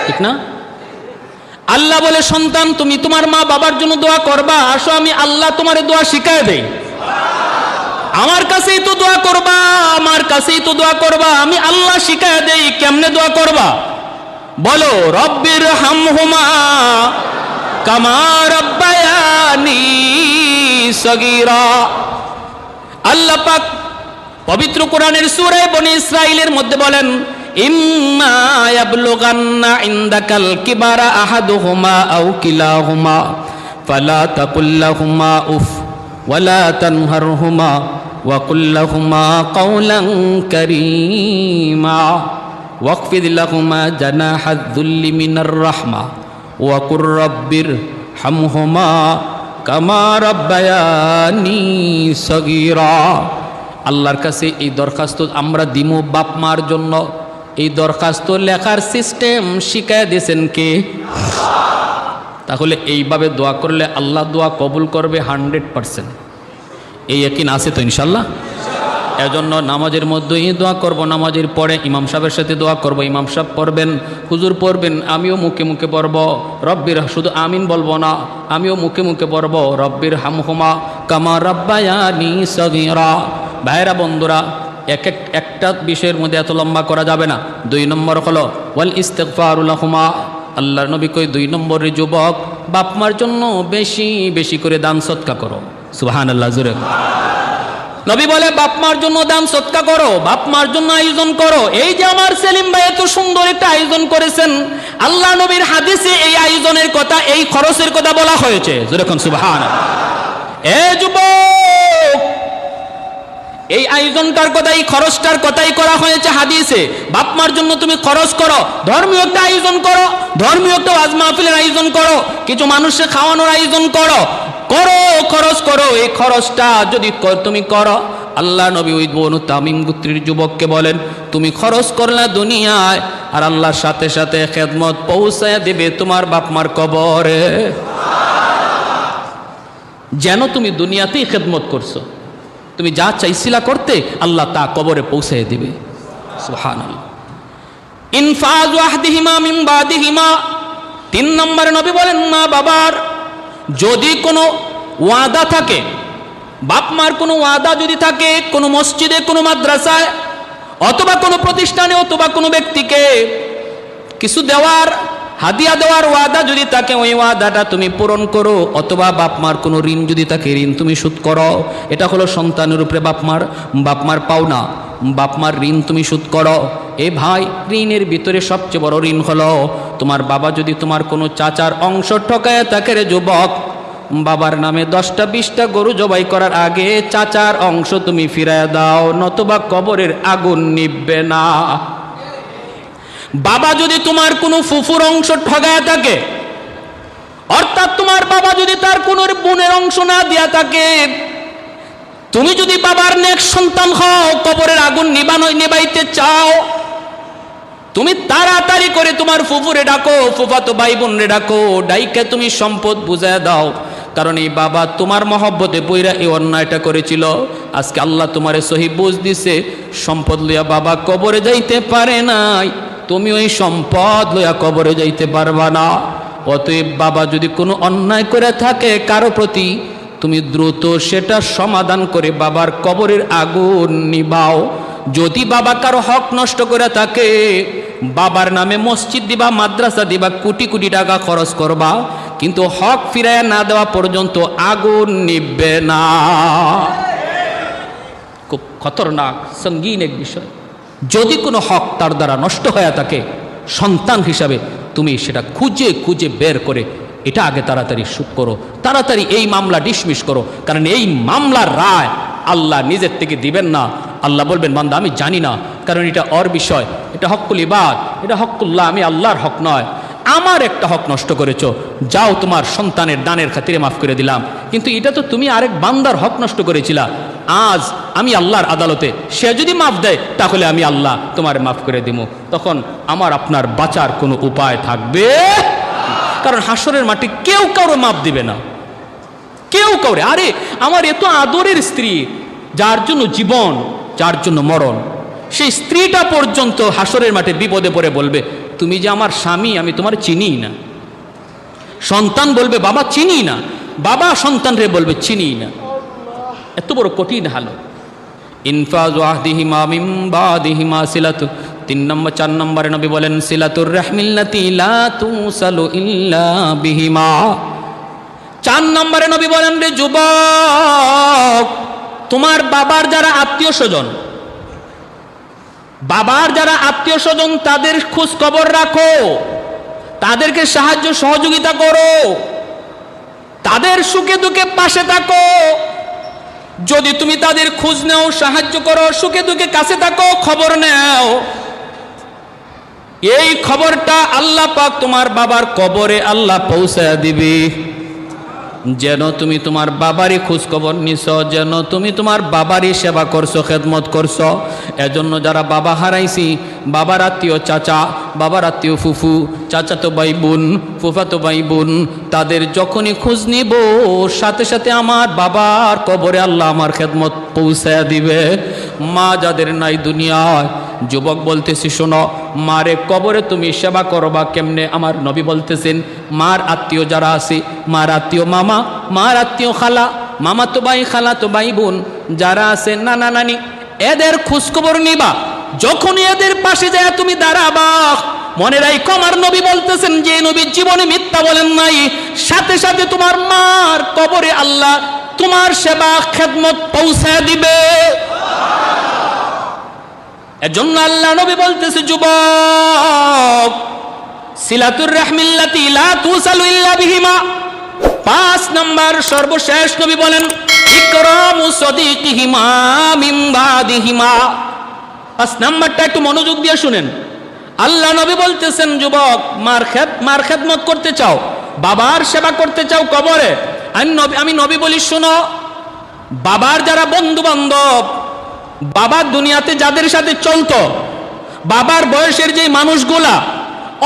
ঠিক না? আল্লাহ বলে সন্তান তুমি তোমার মা বাবার জন্য দোয়া করবা, আসো আমি আল্লাহ তোমারে দোয়া শিখাইয়ে দেই। আমার কাছেই তো দোয়া করবা, আমার কাছেই তো দোয়া করবা, আমি আল্লাহ শিখাইয়ে দেই কেমনে দোয়া করবা। বলো রব্বির হামহুমা কামা রব্বায়ানি সগীরা। আল্লাহ পাক পবিত্র কোরআনের সূরা বনী ইসরাঈলের মধ্যে বলেন, ইম্মা ইয়াবলুগান্না ইনদাকাল কিবারা আহাদুহুমা আও কিলাহুমা ফালা তাকুল লাহুমা উফ ওয়ালা তানহারহুমা ওয়া কুল লাহুমা কাওলান কারীমা ওয়াকফিদ লাহুমা জানাহাদ যুল্লি মিনার রাহমা ওয়া কুর রব্বির হামহুমা কামা রব্বায়ানি সগীরা। আল্লাহর কাছে এই দরখাস্ত আমরা দিমু বাপ মার জন্য। এই দরখাস্ত লেখার সিস্টেম শিখায় দিয়েছেন কে? তাহলে এইভাবে দোয়া করলে আল্লাহ দোয়া কবুল করবে 100%। এই ইয়াকিন আছে তো ইনশাল্লাহ? এজন্য নামাজের মধ্যেই দোয়া করব, নামাজের পরে ইমাম সাহেবের সাথে দোয়া করব। ইমাম সাহেব পড়বেন, হুজুর পড়বেন, আমিও মুখে মুখে পড়ব। রব্বির, শুধু আমিন বলবো না, আমিও মুখে মুখে পড়ব রব্বির হামহুমা কামা রব্বায়ানি সগীরা। ভাইরা বন্ধুরা, একটা বিষয়ের মধ্যে এত লম্বা করা যাবে না। 2 নম্বর হলো ওয়াল ইস্তিগফারু লাহুমা। আল্লাহর নবী কই 2 নম্বরের যুবক বাপ মার জন্য বেশি বেশি করে দান সদকা করো। সুবহানাল্লাহ জোরে। নবী বলে বাপ মার জন্য দান সদকা করো, বাপ মার জন্য আয়োজন করো। এই যে আমার সেলিম ভাই এত সুন্দর একটা আয়োজন করেছেন, আল্লাহ নবীর হাদিসে এই আয়োজনের কথা, এই খরচের কথা বলা হয়েছে। জোরে কোন সুবহানাল্লাহ। এ যুবক, এই আয়োজনটার কথা, এই খরচটার কথাই করা হয়েছে হাদিসে। বাপ মার জন্য তুমি খরচ করো, ধর্মীয় একটা আয়োজন করো, ধর্মীয় একটা ওয়াজ মাহফিলের আয়োজন করো, কিছু মানুষকে খাওয়ানোর আয়োজন করো, করো খরচ করো। এই খরচটা যদি তুমি করো, আল্লাহ নবী ওই বনু তামিম গোত্রের যুবককে বলেন তুমি খরচ করলা দুনিয়ায়, আর আল্লাহর সাথে সাথে খেদমত পৌঁছায় দিবে তোমার বাপ মার কবরে। যেন তুমি দুনিয়াতেই খেদমত করছো, তুমি যা চাইছিলা করতে আল্লাহ তা কবরে পৌঁছে দিবে। সুবহানাল্লাহ। ইনফাজ ওয়াহদিহিমা মিন বাদিহিমা। 3 নম্বরে নবী বলেন মা বাবার যদি কোনো ওয়াদা থাকে, বাপ মার কোনো ওয়াদা যদি থাকে, কোনো মসজিদে, কোনো মাদ্রাসায়, অথবা কোনো প্রতিষ্ঠানে, অথবা কোনো ব্যক্তিকে কিছু দেওয়ার, হাদিয়া দেওয়ার ওয়াদা যদি থাকে, ওই ওয়াদাটা তুমি পূরণ করো। অথবা বাপ মার কোনো ঋণ যদি থাকে, ঋণ তুমি শোধ করো। এটা হলো সন্তানের উপরে বাপ মার পাওনা, বাপ মার ঋণ তুমি শোধ করো। এ ভাই, ঋণের ভিতরে সবচেয়ে বড় ঋণ হলো তোমার বাবা যদি তোমার কোনো চাচার অংশ ঠকায় থাকে, রে যুবক, বাবার নামে 10টা 20টা গরু জবাই করার আগে চাচার অংশ তুমি ফিরায় দাও, নতুবা কবরের আগুন নিভবে না। বাবা যদি তোমার কোনো ফুফুর অংশ ঠগায় থাকে, অর্থাৎ তোমার বাবা যদি তার কোনো বোনের অংশ না দিয়া থাকে, তুমি যদি বাবার নেক সন্তান হও, কবরের আগুন নিবাইতে চাও, তুমি তাড়াতাড়ি করে তোমার ফুফুরে ডাকো, ফুফাতো ভাই বোন রে ডাকো, ডাইকে তুমি সম্পদ বুঝায় দাও। কারণ এই বাবা তোমার মহব্বতে পইরা এই অন্যায়টা করেছিল। আজকে আল্লাহ তোমারে সহি বুঝ দিছে, সম্পদ লইয়া বাবা কবরে যাইতে পারে নাই, তুমি ওই সম্পদ লইয়া কবরে যাইতে পারবা না। অতএব বাবা যদি কোনো অন্যায় করে থাকে কারো প্রতি, তুমি দ্রুত সেটা সমাধান করে বাবার কবরের আগুন নিবাও। যদি বাবা কারো হক নষ্ট করে থাকে, বাবার নামে মসজিদ দিবা, মাদ্রাসা দিবা, কোটি কোটি টাকা খরচ করবা, কিন্তু হক ফিরাইয়া না দেওয়া পর্যন্ত আগুন নিববে না। খুব খতরনাক সঙ্গীন এক বিষয়। যদি কোনো হক তার দ্বারা নষ্ট হয়ে থাকে, সন্তান হিসাবে তুমি সেটা খুঁজে খুঁজে বের করে এটা আগে তাড়াতাড়ি শুট করো, তাড়াতাড়ি এই মামলা ডিসমিস করো। কারণ এই মামলার রায় আল্লাহ নিজের থেকে দিবেন না। আল্লাহ বলবেন, বান্দা আমি জানি না, কারণ এটা ওর বিষয়, এটা হক্কুল ইবাদ, এটা হক্কুল্লাহ, আমি আল্লাহর হক নয়। আমার একটা হক নষ্ট করেছ, যাও তোমার সন্তানের দানের খাতিরে মাফ করে দিলাম, কিন্তু এটা তো তুমি আরেক বান্দার হক নষ্ট করেছিলা। আজ আমি আল্লাহর আদালতে, সে যদি মাফ দেয় তাহলে আমি আল্লাহ তোমার মাফ করে দিব। তখন আমার আপনার বাঁচার কোনো উপায় থাকবে, কারণ হাসরের মাঠে কেউ কারো মাফ দিবে না, কেউ কাউরে। আরে আমার এত আদরের স্ত্রী, যার জন্য জীবন, যার জন্য মরণ, সেই স্ত্রীটা পর্যন্ত হাসরের মাঠে বিপদে পড়ে বলবে, তুমি যে আমার স্বামী, আমি তোমার চিনি না। সন্তান বলবে, বাবা চিনি না, বাবা সন্তানরে বলবে চিনি না। এত বড় কঠিন হালত। ইনফাজু আহদিহিমা মিন বাদিহিমা সিলাতু। 3 নম্বর 4 নম্বরে নবী বলেন, সিলাতুর রাহমিল্লাতি লা তুসালু ইল্লা বিহিমা। 4 নম্বরে নবী বলেন, রে যুবক, তোমার বাবার যারা আত্মীয় স্বজন, বাবার যারা আত্মীয় স্বজন, তাদের খোঁজ খবর রাখো, তাদেরকে সাহায্য সহযোগিতা করো, তাদের সুখে দুঃখে পাশে থাকো। যদি তুমি তাদের খোঁজ নাও, সাহায্য করো, সুখে দুঃখে কাছে থাকো, খবর নাও, এই খবরটা আল্লাহ পাক তোমার বাবার কবরে আল্লাহ পৌঁছায় দিবে। যেন তুমি তোমার বাবারই খোঁজ খবর নিছ, যেন তুমি তোমার বাবারই সেবা করছো, খেদমত করছো। এজন্য যারা বাবা হারাইছি, বাবার আত্মীয় চাচা, বাবার আত্মীয় ফুফু, চাচাতো ভাই বোন, ফুফাতো ভাই বোন, তাদের যখনই খোঁজ নিব, সাথে সাথে আমার বাবার কবরে আল্লাহ আমার খেদমত পৌঁছায়া দিবে। মা যাদের নাই দুনিয়ায়, যুবক বলতেছি শোনো, মারে কবরে তুমি সেবা করবা কেমনে? আমার নবী বলতেছেন, মার আত্মীয় যারা আছে, মার আত্মীয় মামা, মার আত্মীয় খালা, মামা তো ভাই, খালা তো ভাই বোন যারা আছে, নানা নানি, এদের খোঁজখবর নিবা। যখন এদের পাশে যায় তুমি দাঁড়াবা, মনে রাখো আমার নবী বলতেছেন, যে নবী জীবনে মিথ্যা বলেন নাই, সাথে সাথে তোমার মার কবরে আল্লাহ তোমার সেবা খেদমত পৌঁছায় দিবে। এজন্য আল্লাহ নবী বলতেছে, যুবক, সিলাতুর রাহমিল্লাতি লা তুসালু ইল্লা বিহিমা। 5 নম্বর সর্বশেষ নবী বলেন, ইকরামু সাদিকিহিমা মিন বাদিহিমা। 5 নম্বরটা একটু মনোযোগ দিয়ে শুনেন। আল্লাহ নবী বলতেছেন, যুবক, মার খেদমত করতে চাও, বাবার সেবা করতে চাও কবরে, আমি নবী বলি শোনো, বাবার যারা বন্ধু বান্ধব, বাবার দুনিয়াতে যাদের সাথে চলতো, বাবার বয়সের যে মানুষগুলা,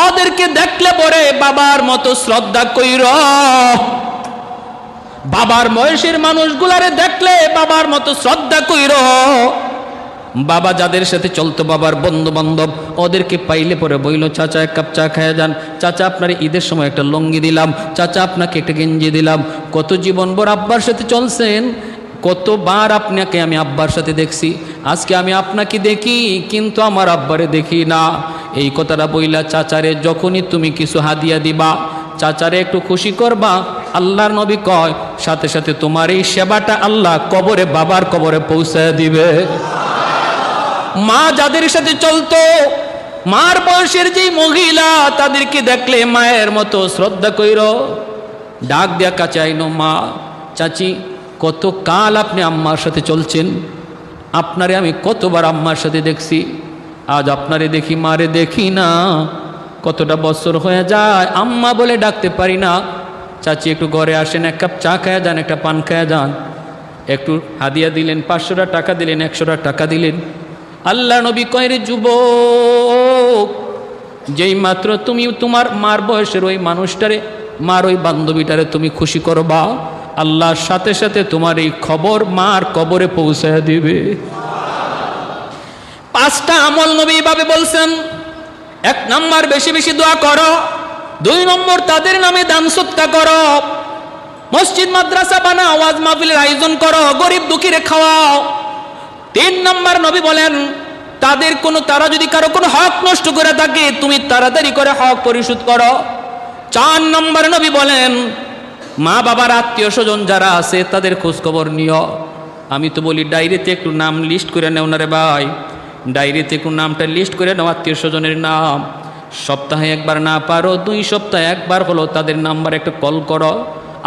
ওদেরকে দেখলে পরে বাবার মতো শ্রদ্ধা কইর। বাবার বয়সের মানুষগুলারে দেখলে বাবার মতো শ্রদ্ধা কইর। বাবা যাদের সাথে চলতো, বাবার বন্ধু বান্ধব, ওদেরকে পাইলে পরে বইল, চাচা 1 কাপ চা খেয়ে যান, চাচা আপনার ঈদের সময় একটা লুঙ্গি দিলাম, চাচা আপনাকে একটা গেঞ্জি দিলাম। কত জীবনভর আব্বার সাথে চলছেন, কতবার আপনাকে আমি আব্বার সাথে দেখছি, আজকে আমি আপনাকে দেখি কিন্তু আমার আব্বারে দেখি না। এই কথাটা বইলা চাচারে যখনই তুমি কিছু হাদিয়া দিবা, চাচারে একটু খুশি করবা, আল্লাহর নবী কয় সাথে সাথে তোমার এই সেবাটা আল্লাহ কবরে, বাবার কবরে পৌঁছায় দিবে। মা যাদের সাথে চলতো, মার বয়সের যেই মহিলা, তাদেরকে দেখলে মায়ের মতো শ্রদ্ধা কইর, ডাক দিয়া কাছে আইনো, মা, চাচি, কত কাল আপনি আম্মার সাথে চলছেন, আপনারে আমি কতবার আম্মার সাথে দেখছি, আজ আপনারে দেখি, মারে দেখি না। কতটা বছর হয়ে যায়, আম্মা বলে ডাকতে পারি না। চাচি একটু ঘরে আসেন, 1 কাপ চা খায়া যান, একটা পান খায়া যান। একটু হাদিয়া দিলেন, 500 টাকা দিলেন, 100 টাকা দিলেন। আল্লাহ নবী কয়, রে যুবক, যেই মাত্র তুমি তোমার মার বয়সের ওই মানুষটারে, মার ওই বান্ধবীটারে তুমি খুশি করবা, আল্লাহর সাথে সাথে তোমার এই খবর মার কবরে পৌঁছায় দিবে। 5টা আমল নবী ভাবে বলছেন। 1 নম্বর, বেশি বেশি দোয়া করো। 2 নম্বর, তাদের নামে দান সদকা করো, মসজিদ মাদ্রাসা বানাও, ওয়াজ মাহফিলের আয়োজন করো, গরিব দুঃখীরে খাওয়াও। 3 নম্বর নবী বলেন, তারা যদি কারো কোনো হক নষ্ট করে থাকে, তুমি তাড়াতাড়ি করে হক পরিশোধ করো। 4 নম্বর নবী বলেন, মা বাবার আত্মীয় স্বজন যারা আছে তাদের খোঁজখবর নিও। আমি তো বলি ডায়েরিতে একটু নাম লিস্ট করে নেও না রে ভাই, ডায়েরিতে একটু নামটা লিস্ট করে নাও আত্মীয় স্বজনের নাম। সপ্তাহে একবার না পারো 2 সপ্তাহে একবার হলো তাদের নাম্বার একটা কল করো।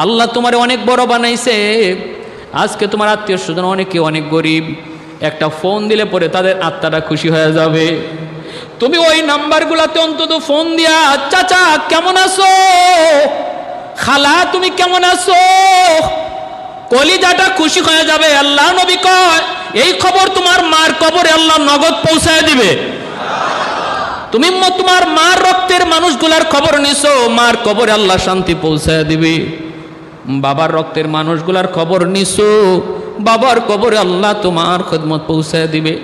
আল্লাহ তোমার অনেক বড় বানাইছে। আজকে তোমার আত্মীয় স্বজন অনেকে অনেক গরিব, একটা ফোন দিলে পরে তাদের আত্মাটা খুশি হয়ে যাবে। তুমি ওই নাম্বারগুলোতে অন্তত ফোন দিয়া, চাচা কেমন আছো, খালা তুমি কেমন আছো, কলিজাটা খুশি হয়ে যাবে। আল্লাহ নবী কয় এই খবর তোমার মার কবরে আল্লাহ নগদ পৌঁছায় দিবে। তুমি তোমার মার রক্তের মানুষগুলার খবর নিছো, মার কবরে আল্লাহ শান্তি পৌঁছায় দিবে। বাবার রক্তের মানুষগুলার খবর নিছো, বাবার কবরে আল্লাহ তোমার খেদমত পৌঁছায় দিবে।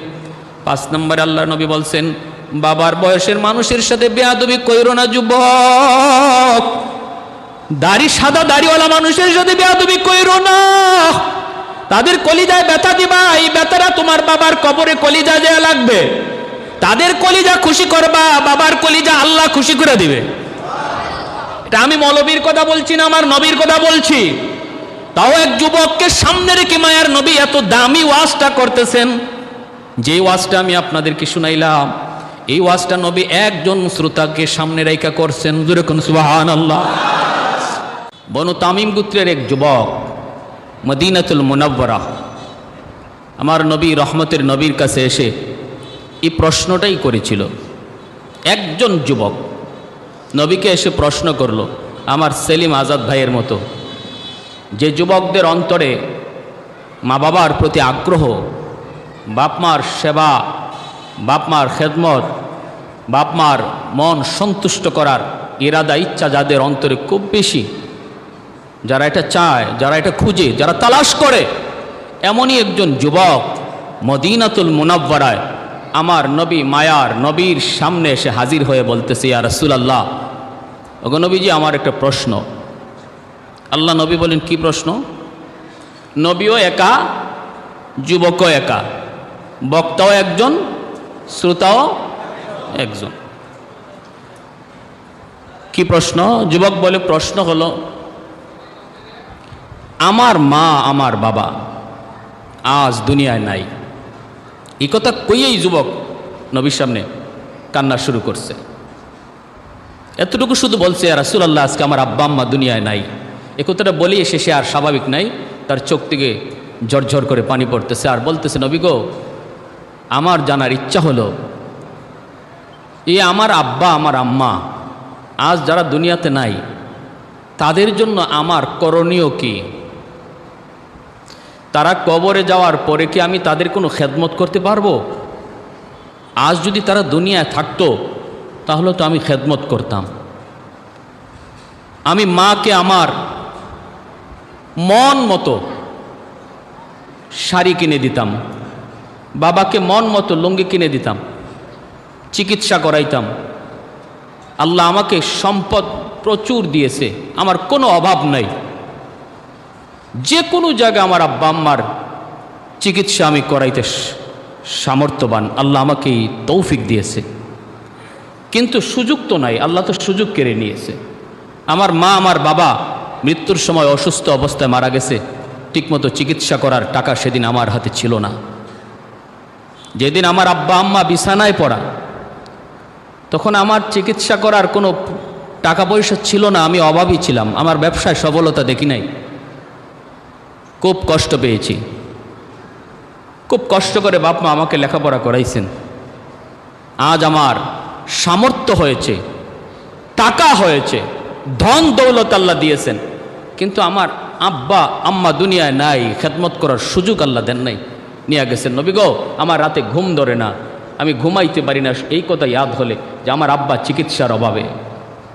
5 নম্বরে আল্লাহ নবী বলছেন, বাবার বয়সের মানুষের সাথে বেয়াদবি কইরো না যুবক। দাড়ি সাদা দাড়িওয়ালা মানুষের সাথে বেয়াদবি কইরো না, তাদের কলিজায় ব্যথা দিবা। এই ব্যথাটা তোমার বাবার কবরে কলিজা দেয়া লাগবে। তাদের কলিজা খুশি করবা, বাবার কলিজা আল্লাহ খুশি করে দিবে। এটা আমি মৌলবীর কথা বলছি না, আমার নবীর কথা বলছি। তাও এক যুবককে সামনে রেখে মায়ার নবী এত দামি ওয়াজটা করতেছেন। যে ওয়াজটা আমি আপনাদেরকে শুনাইলাম, এই ওয়াজটা নবী একজন শ্রোতাকে সামনে রেখা করছেন। জোরে কোন সুবহানাল্লাহ। বনু তামিম গোত্রের এক যুবক মদিনাতুল মুনাওয়ারা আমার নবী রহমতের নবীর কাছে এসে এই প্রশ্নটাই করেছিল। একজন যুবক নবীকে এসে প্রশ্ন করলো, আমার সেলিম আজাদ ভাইয়ের মতো, যে যুবকদের অন্তরে মা বাবার প্রতি আগ্রহ, বাপমার সেবা, বাপমার খেদমত, বাপমার মন সন্তুষ্ট করার ইরাদা ইচ্ছা যাদের অন্তরে খুব বেশি, যারা এটা চায়, যারা এটা খুঁজে, যারা তালাশ করে, এমনই একজন যুবক মদিনাতুল মুনাওয়ারায় আমার নবী মায়ার নবীর সামনে এসে হাজির হয়ে বলতেছে, ইয়া রাসূলুল্লাহ, ওগো নবীজি আমার একটা প্রশ্ন। আল্লাহ নবী বলেন, কি প্রশ্ন? নবীও একা, যুবকও একা, বক্তাও একজন, শ্রোতাও একজন। কি প্রশ্ন? যুবক বলে, প্রশ্ন হলো, আমার মা আমার বাবা আজ দুনিয়ায় নাই। এই কথা কইয়েই যুবক নবীর সামনে কান্না শুরু করছে। এতটুকু শুধু বলছে, ইয়া রাসূলুল্লাহ, আজকে আমার আব্বা আম্মা দুনিয়ায় নাই। এ কথাটা বলিয়ে শেষে আর স্বাভাবিক নাই, তার চোখ থেকে ঝরঝর করে পানি পড়তেছে। আর বলতেছে, নবী গো, আমার জানার ইচ্ছা হলো, এই আমার আব্বা আমার আম্মা আজ যারা দুনিয়াতে নাই, তাদের জন্য আমার করণীয় কি? তারা কবরে যাওয়ার পরে কি আমি তাদের কোনো খেদমত করতে পারবো? আজ যদি তারা দুনিয়ায় থাকতো তাহলে তো আমি খেদমত করতাম। আমি মাকে আমার মন মতো শাড়ি কিনে দিতাম, বাবাকে মন মতো লুঙ্গি কিনে দিতাম, চিকিৎসা করাইতাম। আল্লাহ আমাকে সম্পদ প্রচুর দিয়েছে, আমার কোনো অভাব নাই। যে কোনো জায়গায় আমার আব্বা আম্মার চিকিৎসা আমি করাইতে সামর্থ্যবান, আল্লাহ আমাকে এই তৌফিক দিয়েছে। কিন্তু সুযোগ তো নাই, আল্লাহ তো সুযোগ কেড়ে নিয়েছে। আমার মা আমার বাবা মৃত্যুর সময় অসুস্থ অবস্থায় মারা গেছে, ঠিকমতো চিকিৎসা করার টাকা সেদিন আমার হাতে ছিল না। যেদিন আমার আব্বা আম্মা বিছানায় পড়া, তখন আমার চিকিৎসা করার কোনো টাকা পয়সা ছিল না, আমি অভাবী ছিলাম, আমার ব্যবসায় সফলতা দেখি নাই। খুব কষ্ট পেয়েছি, খুব কষ্ট করে বাপ মা আমাকে লেখাপড়া করাইছেন। আজ আমার সামর্থ্য হয়েছে, টাকা হয়েছে, ধন দৌলত আল্লাহ দিয়েছেন, কিন্তু আমার আব্বা আম্মা দুনিয়ায় নাই, খেদমত করার সুযোগ আল্লাহ দেন নাই, নিয়ে গেছেন। নবী গো, আমার রাতে ঘুম ধরে না, আমি ঘুমাইতে পারি না। এই কথা ইয়াদ হলে যে আমার আব্বা চিকিৎসার অভাবে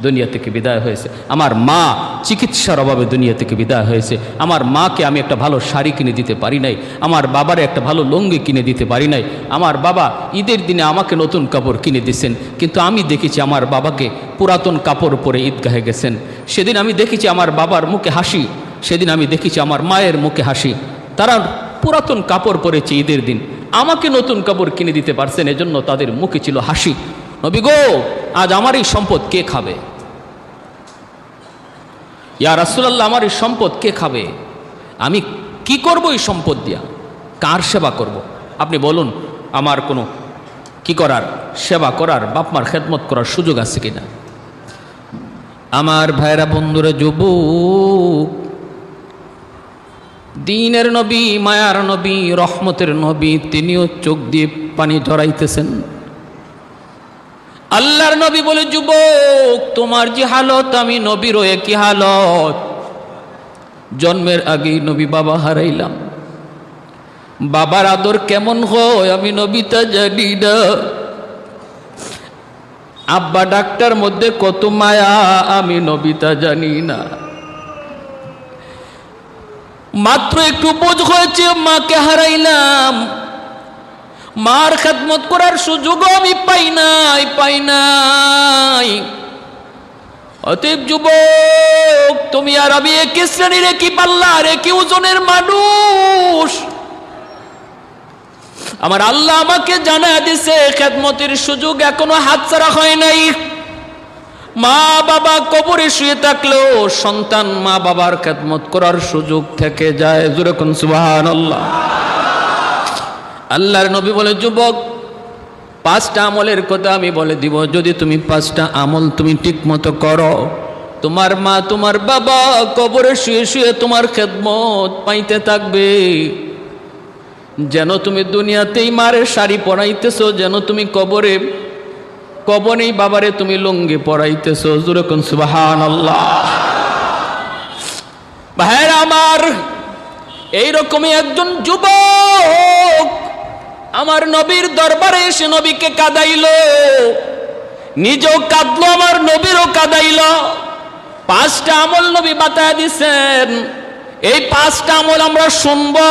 দুনিয়া থেকে বিদায় হয়েছে, আমার মা চিকিৎসার অভাবে দুনিয়া থেকে বিদায় হয়েছে, আমার মাকে আমি একটা ভালো শাড়ি কিনে দিতে পারি নাই, আমার বাবারে একটা ভালো লুঙ্গি কিনে দিতে পারি নাই। আমার বাবা ঈদের দিনে আমাকে নতুন কাপড় কিনে দিয়েছেন, কিন্তু আমি দেখেছি আমার বাবাকে পুরাতন কাপড় পরে ঈদগাহে গেছেন। সেদিন আমি দেখেছি আমার বাবার মুখে হাসি, সেদিন আমি দেখেছি আমার মায়ের মুখে হাসি। তারা পুরাতন কাপড় পরেছে ঈদের দিন, আমাকে নতুন কাপড় কিনে দিতে পারছেন, এজন্য তাদের মুখে ছিল হাসি। নবী গো, আজ আমার এই সম্পদ কে খাবে? ইয়া রাসূলুল্লাহ, আমার এই সম্পদ কে খাবে? আমি কি করব এই সম্পদ দিয়া? কার সেবা করব? আপনি বলুন, আমার কোনো কি করার, সেবা করার, বাপমার খেদমত করার সুযোগ আছে কিনা? আমার ভাইরা, বন্ধুরা, যুবক, দ্বীনের নবী, মায়ার নবী, রহমতের নবী, তিনিও চোখ দিয়ে পানি ঝরাইতেছেন। আল্লাহর নবী বলে, যুবক, তোমার যে হালত আমি নবীরও একই হালত। জন্মের আগেই নবী বাবা হারাইলাম। বাবার আদর কেমন হয় আমি নবী তা জানি না। আব্বা ডাক্তার মধ্যে কত মায়া আমি নবী তা জানি না। মাত্র একটু বোঝ হয়েছে মাকে হারাইলাম, মার খেদমত করার সুযোগ আমি পাই নাই। অতএব যুবক, তুমি আর আমি একই শ্রেণীর, একই পাল্লার, একই ওজনের মানুষ। আমার আল্লাহ আমাকে জানায় দিছে খেদমতের সুযোগ এখনো হাতছাড়া হয় নাই। মা বাবা কবরে শুয়ে থাকলেও সন্তান মা বাবার খেদমত করার সুযোগ থেকে যায়। জোরে কোন সুবহানাল্লাহ। আল্লাহর নবী বলে, যুবক, 5টা আমলের কথা আমি বলে দিব, যদি তুমি 5টা আমল তুমি ঠিক মতো করো, তোমার মা তোমার বাবা কবরে শুয়ে শুয়ে তোমার খেদমত পাইতে থাকবে। যেন তুমি দুনিয়াতেই মারে শাড়ি পরাইতেছো, যেন তুমি কবরেই বাবারে তুমি লুঙ্গি পরাইতেছো। জোরে কোন সুবহানাল্লাহ। ভাইরা আমার, এইরকমই একজন যুবক আমার নবীর দরবারে এসে নবীকে কাঁদাইলো, নিজেও কাঁদলো, আমার নবীরও কাঁদাইলো। 5টা আমল নবী বাতায় দিছেন। এই 5টা আমল আমরা শুনবো,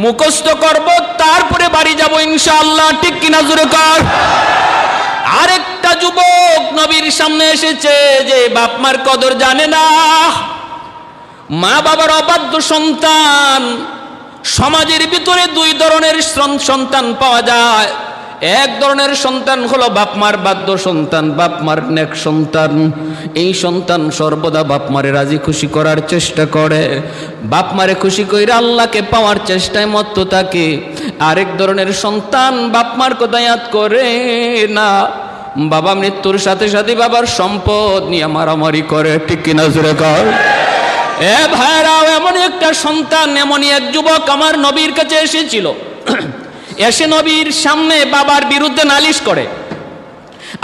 মুখস্থ করব, তারপরে বাড়ি যাব ইনশাআল্লাহ। ঠিক কিনা জোরে কর। আরেকটা যুবক নবীর সামনে এসেছে যে বাপ মার কদর জানে না, মা বাবার অবাধ্য সন্তান। সমাজের ভিতরে 2 ধরনের সন্তান পাওয়া যায়। এক ধরনের সন্তান হলো বাপ মার বাধ্য সন্তান, বাপ মার নেক সন্তান। এই সন্তান সর্বদা বাপ মারে রাজি খুশি করার চেষ্টা করে, বাপ মারে খুশি কইরা আল্লাহকে পাওয়ার চেষ্টায় মত্ত থাকে। আরেক ধরনের সন্তান বাপ মার কথা ইয়াদ করে না, বাবা মৃত্যুর সাথে সাথে বাবার সম্পদ নিয়ে মারামারি করে। ঠিক কিনা জোরে কর। এ ভাইরাও, এমন একটা সন্তান, এমনই এক যুবক আমার নবীর কাছে এসেছিল। এসে নবীর সামনে বাবার বিরুদ্ধে নালিশ করে।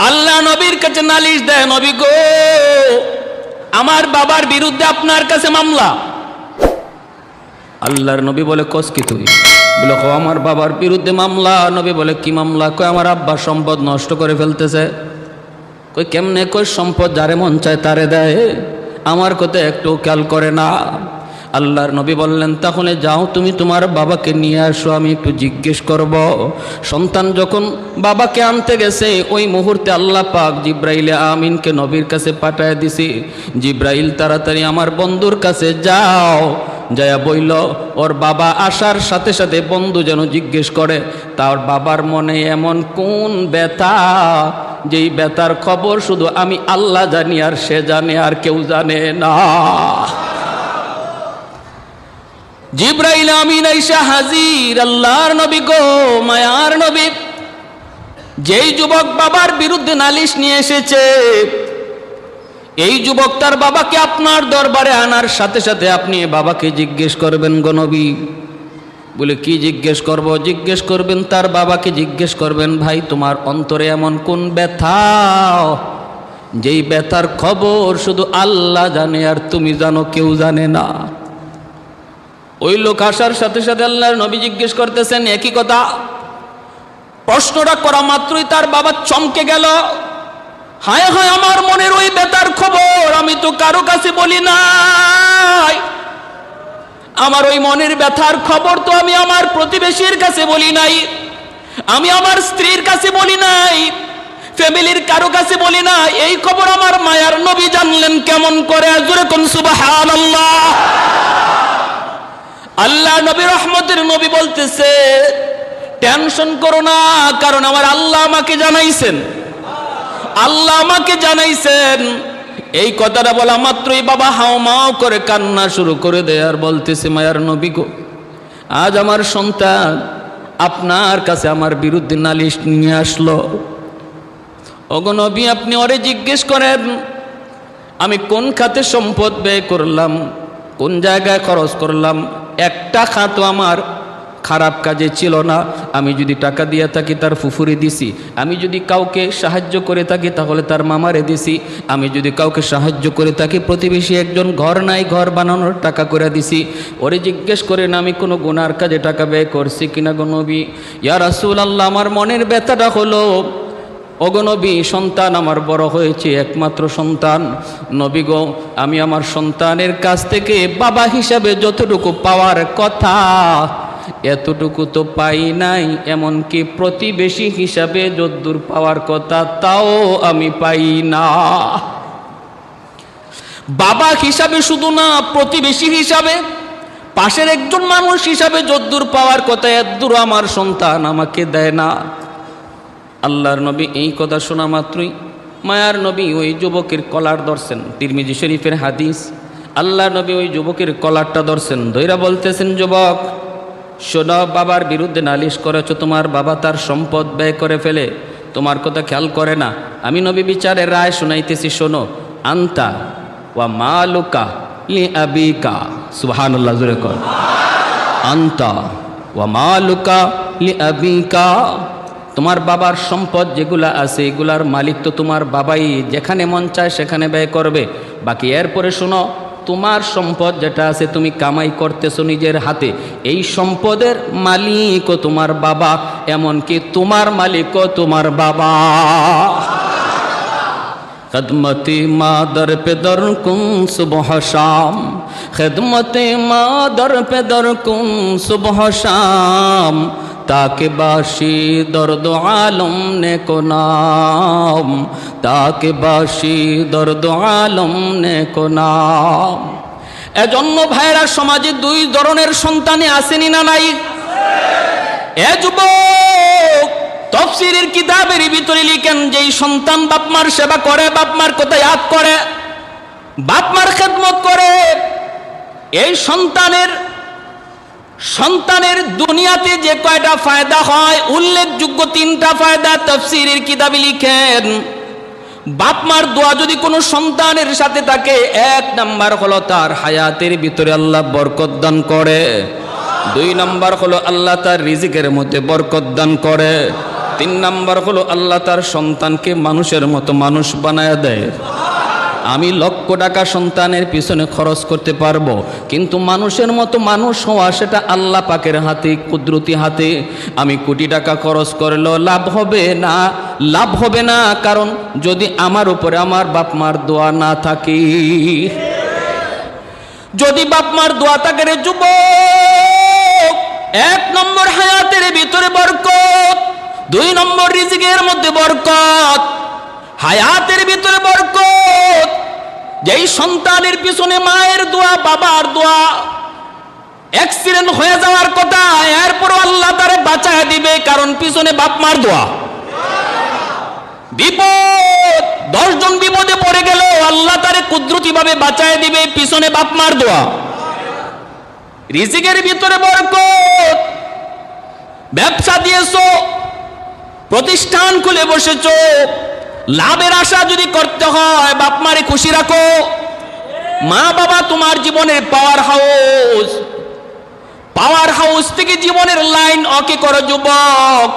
আল্লাহ নবীর কাছে নালিশ দেয়, নবী গো, আমার বাবার বিরুদ্ধে আপনার কাছে মামলা। আল্লাহর নবী বলে, কস কি তুই? বলে, আমার বাবার বিরুদ্ধে মামলা। নবী বলে, কি মামলা? কয়, আমার আব্বা সম্পদ নষ্ট করে ফেলতেছে। কই কেমনে? কই সম্পদ যারে মন চায় তারে দেয়, আমার কথা একটু খেয়াল করে না। আল্লাহর নবী বললেন, তাহলে যাও তুমি তোমার বাবাকে নিয়ে আসো, আমি একটু জিজ্ঞেস করব। সন্তান যখন বাবাকে আনতে গেছে, ওই মুহূর্তে আল্লাহ পাক জিব্রাইল আমিনকে নবীর কাছে পাঠায় দিছি। জিব্রাইল, তাড়াতাড়ি আমার বন্ধুর কাছে যাও, যায়া বইল ওর বাবা আসার সাথে সাথে বন্ধু যেন জিজ্ঞেস করে তার বাবার মনে এমন কোন ব্যথা, যেই ব্যথার খবর শুধু আমি আল্লাহ জানি, আর সে জানে, আর কেউ জানে না। জিব্রাইল আমিন আইসা হাজির। আল্লাহর নবী গো, মায়ার নবী, যেই যুবক বাবার বিরুদ্ধে নালিশ নিয়ে এসেছে, এই যুবক তার বাবাকে আপনার দরবারে আনার সাথে সাথে আপনি বাবাকে জিজ্ঞেস করবেন গো নবী। বলে, কি জিজ্ঞেস করব? জিজ্ঞেস করবেন তার বাবাকে জিজ্ঞেস করবেন, ভাই তোমার অন্তরে এমন কোন ব্যথা, যেই ব্যথার খবর শুধু আল্লাহ জানে, আর তুমি জানো, কেউ জানে না। ওই লোক আসার সাথে সাথে আল্লাহর নবী জিজ্ঞেস করতেছেন একই কথা। প্রশ্নটা করা মাত্রই তার বাবা চমকে গেল। হায় হায়, আমার মনের ওই ব্যথার খবর আমি তো কারো কাছে বলি নাই। আমার ওই মনের ব্যথার খবর তো আমি আমার প্রতিবেশীর কাছে বলি নাই, আমি আমার স্ত্রীর কাছে বলি নাই, ফ্যামিলির কারো কাছে বলি না। এই খবর আমার মায়ার নবী জানলেন কেমন করে? জোরে কোন সুবহানাল্লাহ। আল্লাহ নবী, রহমতের নবী বলতেছে, টেনশন করো না, কারণ আমার আল্লাহ আমাকে জানাইছেন, আল্লাহ আমাকে জানাইছেন এই কথাটা বলা মাত্রই বাবা হাওমাও করে কান্না শুরু করে দেয় আর বলতেছে, মায়ার নবী গো, আজ আমার সন্তান আপনার কাছে আমার বিরুদ্ধে নালিশ নিয়ে আসলো। ওগো নবী, আপনি ওরে জিজ্ঞেস করেন আমি কোন খাতে সম্পদ ব্যয় করলাম, কোন জায়গায় খরচ করলাম। একটা খাতও আমার খারাপ কাজে ছিল না। আমি যদি টাকা দিয়ে থাকি তার ফুফুরে দিছি, আমি যদি কাউকে সাহায্য করে থাকি তাহলে তার মামারে দিছি, আমি যদি কাউকে সাহায্য করে থাকি প্রতিবেশী একজন ঘর নাই ঘর বানানোর টাকা করে দিছি। ওরে জিজ্ঞেস করেন আমি কোনো গুনার কাজে টাকা ব্যয় করছি কিনা গো নবী। ইয়া রাসূলুল্লাহ, আমার মনের ব্যথাটা হলো ওগো নবী, সন্তান আমার বড় হয়েছে, একমাত্র সন্তান। নবী গো, আমি আমার সন্তানের কাছ থেকে বাবা হিসাবে যতটুকু পাওয়ার কথা এতটুকু তো পাই নাই, এমনকি প্রতিবেশী হিসাবে যদ্দূর পাওয়ার কথা তাও আমি পাই না। বাবা হিসাবে শুধু না, প্রতিবেশী হিসাবে, পাশের একজন মানুষ হিসাবে যদ্দূর পাওয়ার কথা এতদূর আমার সন্তান আমাকে দেয় না। আল্লাহর নবী এই কথা শোনা মাত্রই মায়ার নবী ওই যুবকের কলার ধরছেন। তিরমিজি শরীফের হাদিস। আল্লাহর নবী ওই যুবকের কলারটা ধরছেন, ধইরা বলতেছেন, যুবক শোনো, বাবার বিরুদ্ধে নালিশ করেছো, তোমার বাবা তার সম্পদ ব্যয় করে ফেলে, তোমার কথা খেয়াল করে না। আমি নবী বিচারের রায় শুনাইতেছি, শোনো। আন্তা ওয়া মালুকা লি আবিকা, সুবহানাল্লাহ, জোরে কর। আন্তা ওয়া মালুকা লি আবিকা, তোমার বাবার সম্পদ যেগুলা আছে এগুলার মালিক তো তোমার বাবাই, যেখানে মন চায় সেখানে ব্যয় করবে। বাকি এরপরে শোনো, তোমার সম্পদ যেটা আছে তুমি কামাই করতেছো নিজের হাতে, এই সম্পদের মালিকও তোমার বাবা, এমনকি তোমার মালিকও তোমার বাবা। खदमते माँ दर पे दर कुम सुबह शाम, खदमते माँ दर पे दर कुम सुबह शाम, ताके बाशी दर्द आलम ने को नाम, ताके बाशी दर्द आलम ने को नाम। এজন্য ভাইরা সমাজে দুই ধরনের সন্তানে আসেনি না নাই? এ যুবক, তাফসীরের কিতাবের ভিতরে লিখেন, যেই সন্তান বাপমার সেবা করে, বাপমার কথা ইয়াদ করে, বাপমার খেদমত করে, এই সন্তানের দুনিয়াতে যে কয়টা ফায়দা হয় উল্লেখযোগ্য 3টা ফায়দা তাফসীরের কিতাবে লিখেন। বাপমার দোয়া যদি কোনো সন্তানের সাথে থাকে, 1 নাম্বার হলো তার হায়াতের ভিতরে আল্লাহ বরকত দান করে, 2 নাম্বার হলো আল্লাহ তার রিজিকের মধ্যে বরকত দান করে, 3 নাম্বার হলো আল্লাহ তার সন্তানকে মানুষের মতো মানুষ বানায় দেয়। আমি লক্ষ টাকা সন্তানের পিছনে খরচ করতে পারবো, কিন্তু মানুষের মতো মানুষ হওয়া সেটা আল্লাহ পাকের হাতে, কুদরতি হাতে। আমি কোটি টাকা খরচ করলেও লাভ হবে না, কারণ যদি আমার উপরে আমার বাপ মার দোয়া না থাকে। যদি বাপ মার দোয়া থাকে রে যুবক, 1 নম্বর হায়াতের ভিতরে বরকত, 2 নম্বর রিজিকের মধ্যে বরকত, হায়াতের ভিতরে বরকত। যেই সন্তানের পিছনে মায়ের দোয়া, বাবার দোয়া, অ্যাক্সিডেন্ট হয়ে যাওয়ার কথা, এরপর আল্লাহ তারে বাঁচায় দিবে, কারণ পিছনে বাপ মার দোয়া। বিপদ, 10 জন বিপদে পড়ে গেল, আল্লাহ তারে কুদরতি ভাবে বাঁচায় দিবে, পিছনে বাপ মার দোয়া। রিজিকের ভিতরে বরকত। ব্যবসা দিয়েছো, প্রতিষ্ঠান খুলে বসেছো, লাভের আশা যদি করতে হয় বাপ মারে খুশি রাখো। মা বাবা তোমার জীবনের পাওয়ার হাউস থেকে জীবনের লাইন ওকে করো যুবক।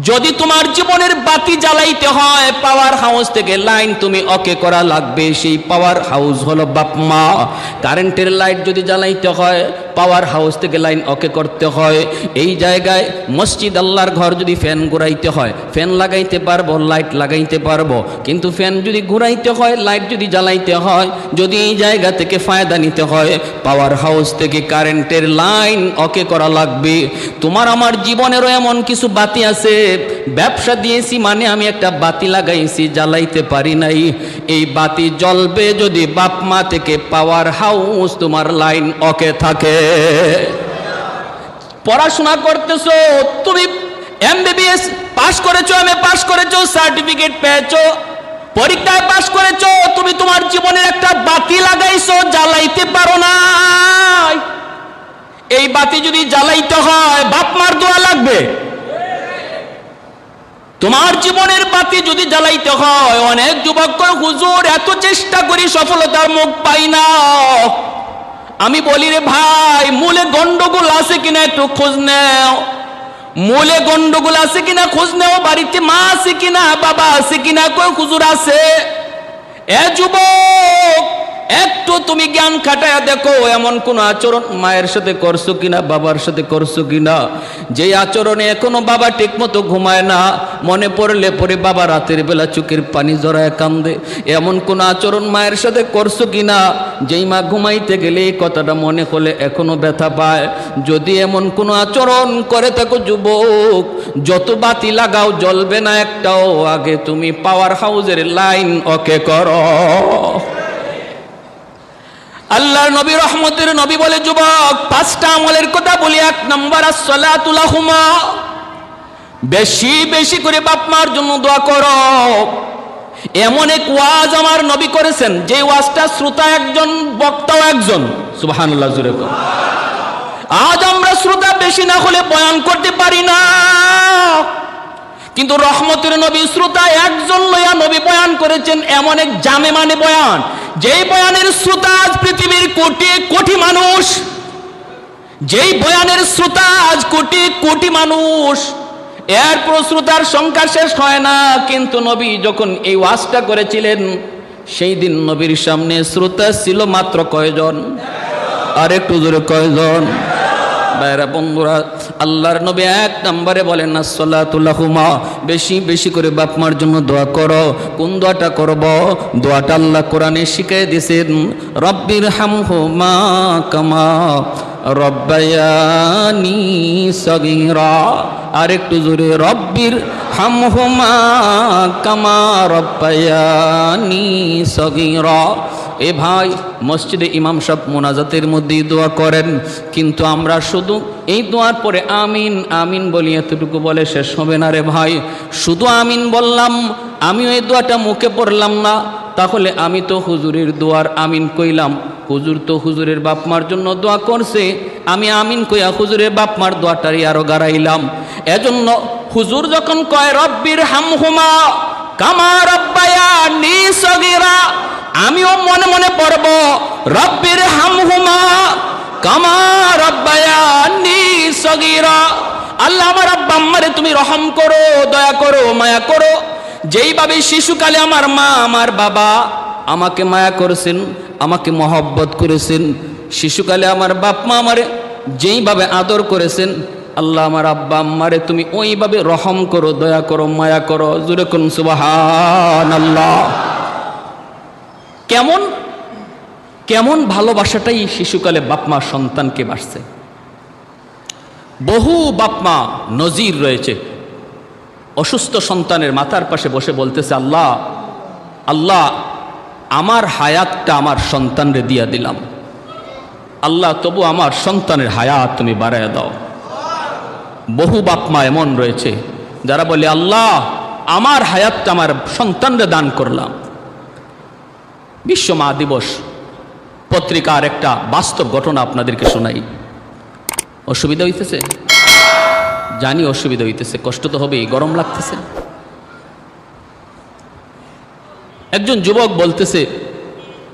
যদি তোমার জীবনের বাতি জ্বালাইতে হয়, পাওয়ার হাউস থেকে লাইন তুমি ওকে করা লাগবে। সেই পাওয়ার হাউস হলো বাপ মা। কারেন্টের লাইট যদি জ্বালাইতে হয়, পাওয়ার হাউস থেকে লাইন ওকে করতে হয়। এই জায়গায় মসজিদ আল্লাহর ঘর যদি ফ্যান ঘুরাইতে হয়, ফ্যান লাগাইতে পারবো, লাইট লাগাইতে পারবো, কিন্তু ফ্যান যদি ঘুরাইতে হয়, লাইট যদি জ্বালাইতে হয়, যদি এই জায়গা থেকে ফায়দা নিতে হয়, পাওয়ার হাউস থেকে কারেন্টের লাইন ওকে করা লাগবে। তোমার আমার জীবনেরও এমন কিছু বাতি আছে, ব্যবসা দিয়েছি মানে আমি একটা বাতি লাগাইছি, জ্বালাইতে পারি নাই। এই বাতি জ্বলবে যদি বাপ মা থেকে পাওয়ার হাউস তোমার লাইন ওকে থাকে। পড়াশোনা করতেছো, তুমি MBBS পাস করেছো, MA পাস করেছো, সার্টিফিকেট পেয়েছো, পরীক্ষায় পাশ করেছো, তুমি তোমার জীবনের একটা বাতি লাগাইছো, জ্বালাইতে পারো না। এই বাতি যদি জ্বালাইতে হয় বাপ মার দোয়া লাগবে। তোমার জীবনের বাতি যদি জ্বালাইতে হয়, অনেক যুবক কয় হুজুর এত চেষ্টা করি সফলতার মুখ পাই না। আমি বলি রে ভাই, মূলে গন্ডগোল আছে কিনা একটু খোঁজ নেও। মূলে গন্ডগোল আছে কিনা খোঁজ নেও। বাড়িতে মা আছে কিনা, বাবা আছে কিনা? কয় হুজুর আছে। এ যুবক, একটু তুমি জ্ঞান খাটায়া দেখো, এমন কোন আচরণ মায়ের সাথে করছো কিনা, বাবার সাথে করছো কিনা, যে আচরণে এখনো বাবা ঠিক মতো ঘুমায় না, মনে পড়লে পরে বাবা রাতের বেলা চোখের পানি জড়ায় কান্দে। এমন কোন আচরণ মায়ের সাথে করছো কিনা, যেই মা ঘুমাইতে গেলে এই কথাটা মনে হলে এখনো ব্যথা পায়। যদি এমন কোন আচরণ করে থাকো যুবক, যত বাতি লাগাও জ্বলবে না একটাও। আগে তুমি পাওয়ার হাউসের লাইন ওকে করো। আল্লাহর নবী রহমতের নবী বলে, যুবক পাঁচটা আমলের কথা বলি। 1 নম্বর আসসালাতু লাহুমা, বেশি বেশি করে বাপ মার জন্য দোয়া করো। এমন এক ওয়াজ আমার নবী করেছেন, যে ওয়াজটা শ্রোতা একজন, বক্তাও একজন। সুবহানাল্লাহ জোরে বলো। আজ আমরা শ্রোতা বেশি না হলে বয়ান করতে পারি না, কিন্তু রহমতের নবী শ্রোতা একজন লইয়া নবী বয়ান করেছেন। এমন এক জামে মানে বয়ান, যেই বয়ানের শ্রোতা আজ পৃথিবীর কোটি কোটি মানুষ। যেই বয়ানের শ্রোতা আজ কোটি কোটি মানুষ। এরপর শ্রোতার সংখ্যা শেষ হয় না। কিন্তু নবী যখন এই ওয়াজটা করেছিলেন, সেই দিন নবীর সামনে শ্রোতা ছিল মাত্র কয়জন? আর একটু জোরে কয়জন? ভাইরা বন্ধুরা, আল্লাহর নবী 1 নম্বরে বলেন আসসালাতু লাহুমা, বেশি বেশি করে বাপ মার জন্য দোয়া করো। কোন দোয়াটা করব? দোয়াটা আল্লাহ কোরআনে শিখিয়ে দিয়েছেন, রব্বির হামহুমা কামা রব্বায়ানি সগীরা। আর একটু জোরে, রব্বির হামহুমা কামা রব্বায়ানি সগীরা। এ ভাই, মসজিদে ইমাম সাহেব মোনাজাতের মধ্যে দোয়া করেন, কিন্তু আমরা শুধু এই দোয়ার পরে আমিন আমিন বলি, এতটুকু বলে শেষ হবে না রে ভাই। শুধু আমিন বললাম, আমিও এই দোয়াটা মুখে পড়লাম না, তাহলে আমি তো হুজুরের দোয়ার আমিন কইলাম। হুজুর তো হুজুরের বাপ মার জন্য দোয়া করছে, আমি আমিন কইয়া হুজুরের বাপ মার দোয়াটারই আরো গাড়াইলাম। এজন্য হুজুর যখন কয় রব্বির হামহুমা কামা রব্বায়ানি সগীরা, আমিও মনে মনে পড়ব রব্বির হামহুমা কামা রব্বায়ানি সগীরা। আল্লাহ আমার আব্বা আম্মারে তুমি রহম করো, দয়া করো, মায়া করো। যেইভাবে শিশুকালে আমার মা আমার বাবা আমাকে মায়া করেছেন, আমাকে মহব্বত করেছেন, শিশুকালে আমার বাপ মা আমারে যেইভাবে আদর করেছেন, আল্লাহ আমার আব্বা আম্মারে তুমি ওইভাবে রহম করো, দয়া করো, মায়া করো। জোরে করুন সুবহানাল্লাহ। কেমন কেমন ভালোবাসাটাই শিশুকালে বাপমা সন্তানকে বাসছে। বহু বাপমা নজির রয়েছে, অসুস্থ সন্তানের মাথার পাশে বসে বলতেছে, আল্লাহ আল্লাহ আমার হায়াতটা আমার সন্তানরে দিয়া দিলাম, আল্লাহ তবু আমার সন্তানের হায়াত তুমি বাড়াইয়া দাও। বহু বাপমা এমন রয়েছে যারা বলে, আল্লাহ আমার হায়াতটা আমার সন্তানরে দান করলাম। বিশ্ব মা দিবস পত্রিকার একটা বাস্তব ঘটনা আপনাদেরকে শোনাই। অসুবিধা হইতেছে? জানি অসুবিধা হইতেছে, কষ্ট তো হবেই, গরম লাগতেছে। একজন যুবক বলতেছে